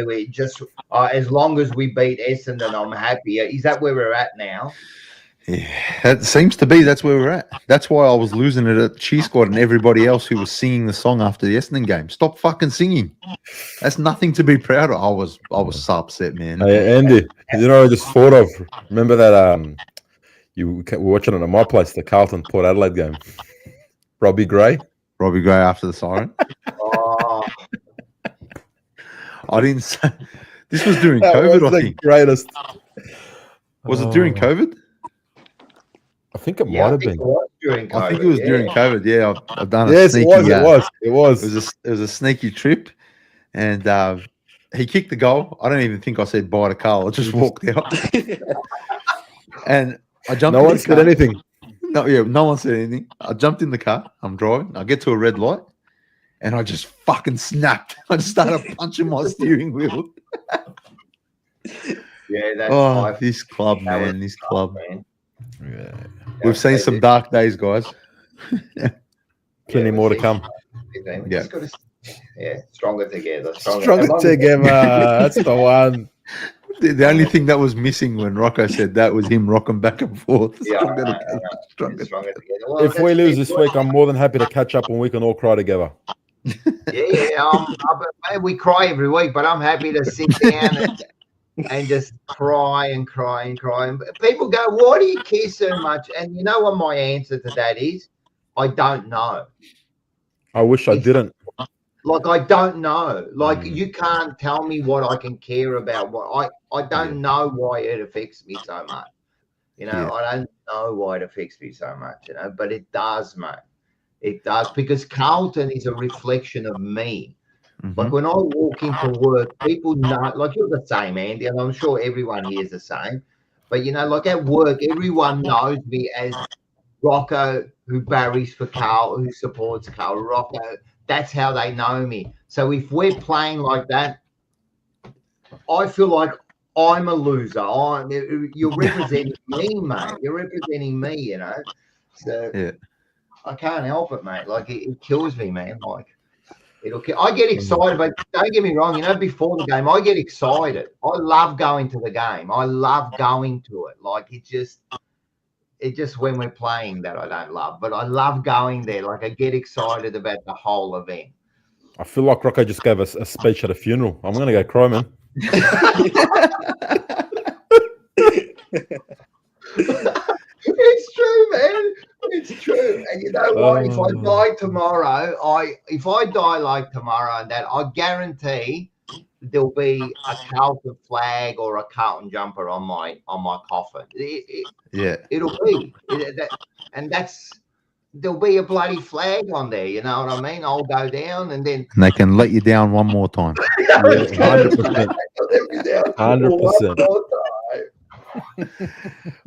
Speaker 3: we just as long as we beat Essendon, I'm happy. Is that where we're at now?
Speaker 1: Yeah, that seems to be. That's where we're at. That's why I was losing it at Cheer Squad and everybody else who was singing the song after the Essendon game. Stop fucking singing. That's nothing to be proud of. I was so upset, man.
Speaker 2: Hey, Andy, I just thought of. Remember that you were watching it at my place, the Carlton Port Adelaide game. Robbie Gray
Speaker 1: after the siren. I didn't say. This was during COVID.
Speaker 2: Was
Speaker 1: I think.
Speaker 2: Greatest.
Speaker 1: Was it during COVID?
Speaker 2: I think it might have been.
Speaker 3: during COVID.
Speaker 1: I think it was during COVID. Yeah, I've done a
Speaker 2: Yes,
Speaker 1: sneaky.
Speaker 2: it was.
Speaker 1: It was a sneaky trip, and he kicked the goal. I don't even think I said bye to Carl. I just walked out, and I jumped.
Speaker 2: No one said anything.
Speaker 1: No one said anything. I jumped in the car. I'm driving. I get to a red light, and I just fucking snapped. I just started punching my steering wheel.
Speaker 3: Yeah, that's
Speaker 1: this club, man. This club.
Speaker 3: man.
Speaker 2: Yeah.
Speaker 1: We've seen some dark days, guys.
Speaker 2: Plenty more to come.
Speaker 1: Yeah.
Speaker 3: Stronger together.
Speaker 2: Stronger together. That's the one.
Speaker 1: The only thing that was missing when Rocco said that was him rocking back and forth.
Speaker 3: Stronger together. Well,
Speaker 2: If we lose this week, I'm more than happy to catch up and we can all cry together.
Speaker 3: We cry every week, but I'm happy to sit down and just cry and cry and cry. And people go, why do you care so much? And you know what my answer to that is? I don't know.
Speaker 2: I wish I didn't.
Speaker 3: Like, I don't know. Like, you can't tell me what I can care about. What I don't know why it affects me so much. You know, I don't know why it affects me so much, you know, but it does, mate. It does, because Carlton is a reflection of me. Like, when I walk into work, people know, like, you're the same, Andy, and I'm sure everyone here is the same. But, you know, like at work, everyone knows me as Rocco, who barries for Carl, who supports Carl. Rocco, that's how they know me. So if we're playing like that, I feel like I'm a loser. You're representing me, mate. You're representing me, you know. So I can't help it, mate. Like, it kills me, man. Like, I get excited, but don't get me wrong. You know, before the game, I get excited. I love going to the game. I love going to it. Like, it's just when we're playing that I don't love, but I love going there. Like, I get excited about the whole event.
Speaker 2: I feel like Rocco just gave us a speech at a funeral. I'm going to go cry, man.
Speaker 3: It's true, man. It's true. And you know what? If I die tomorrow, if I die like tomorrow and that, I guarantee there'll be a Carlton flag or a Carlton jumper on my coffin. It'll be. There'll be a bloody flag on there. You know what I mean? I'll go down and then.
Speaker 1: And they can let you down one more time.
Speaker 2: 100%. 100%.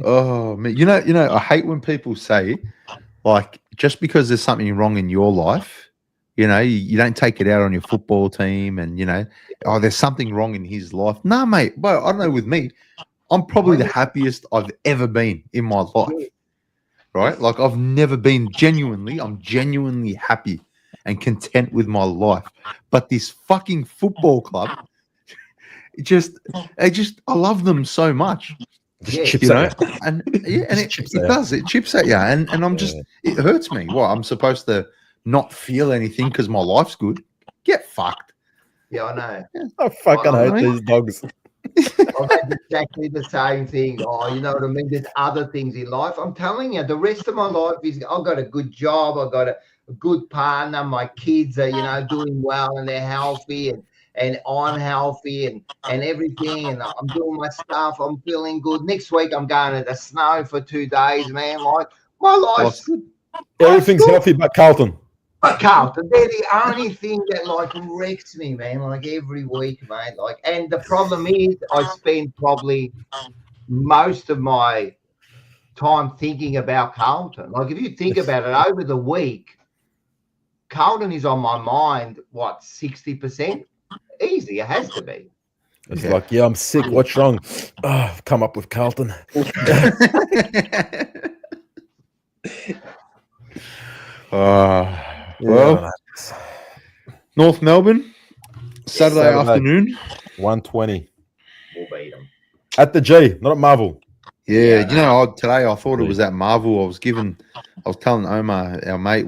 Speaker 1: Oh man, you know, I hate when people say, like, just because there's something wrong in your life, you know, you don't take it out on your football team, and you know, oh, there's something wrong in his life. Nah, mate, but I don't know. With me, I'm probably the happiest I've ever been in my life. Right? Like, I've never been I'm genuinely happy and content with my life. But this fucking football club, I love them so much.
Speaker 2: Chips at you.
Speaker 1: And it does. It chips at you, and I'm just. It hurts me. What, I'm supposed to not feel anything because my life's good? Get fucked.
Speaker 3: Yeah, I know.
Speaker 2: I fucking hate these dogs.
Speaker 3: I've had exactly the same thing. Oh, you know what I mean? There's other things in life. I'm telling you, the rest of my life is, I've got a good job. I've got a good partner. My kids are, you know, doing well and they're healthy, and I'm healthy and everything. And I'm doing my stuff. I'm feeling good. Next week, I'm going to the snow for 2 days, man. Like, my life's good.
Speaker 2: Everything's healthy but Carlton.
Speaker 3: But Carlton, they're the only thing that like wrecks me, man. Like every week, mate. Like, and the problem is, I spend probably most of my time thinking about Carlton. Like, if you think about it, over the week, Carlton is on my mind. What, 60%? Easy, it has to be.
Speaker 2: It's like, yeah, I'm sick. What's wrong? Oh, I've come up with Carlton.
Speaker 1: Well, North Melbourne, Saturday afternoon,
Speaker 2: 1:20.
Speaker 3: We'll beat them.
Speaker 2: At the G, not at Marvel.
Speaker 1: Yeah, you know, today I thought it was at Marvel. I was telling Omar, our mate,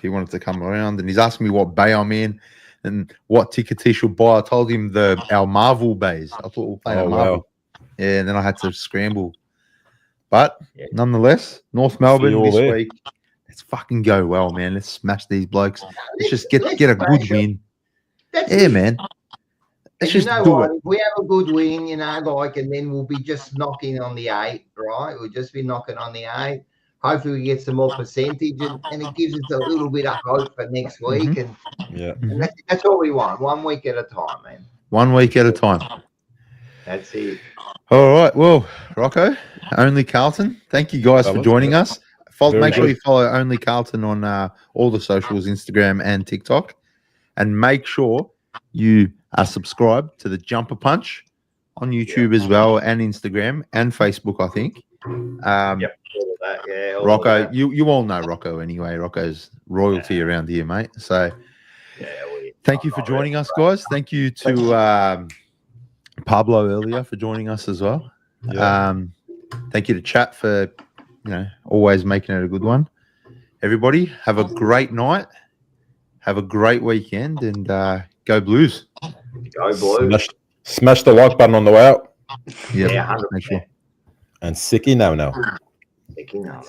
Speaker 1: he wanted to come around, and he's asking me what bay I'm in and what ticket he should buy. I told him our Marvel bays. I thought we'll play at Marvel. Wow. Yeah, and then I had to scramble. But nonetheless, North Melbourne this week. Let's fucking go well, man. Let's smash these blokes. Let's just get a good win. Man. Let's just do it.
Speaker 3: If we have a good win, you know, like, and then we'll be just knocking on the 8, right? We'll just be knocking on the 8. hopefully we get some more percentage, and it gives us a little bit of hope for next week. And that's all we want. 1 week at a time, man.
Speaker 1: 1 week at a time.
Speaker 3: That's it.
Speaker 1: All right. Well, Rocco, Only Carlton, thank you guys for joining us. Make sure you follow Only Carlton on all the socials, Instagram and TikTok. And make sure you are subscribed to the Jumper Punch on YouTube as well, and Instagram and Facebook, I think. Rocco, you all know Rocco anyway. Rocco's royalty around here, mate. So thank you for joining us, guys. Thank you to Pablo earlier for joining us as well. Thank you to chat for always making it a good one. Everybody, have a great night. Have a great weekend, and go Blues.
Speaker 3: Go Blues.
Speaker 2: Smash the like button on the way out.
Speaker 3: Yeah, 100%.
Speaker 1: Make sure.
Speaker 2: And sicky now.
Speaker 3: Sicky now.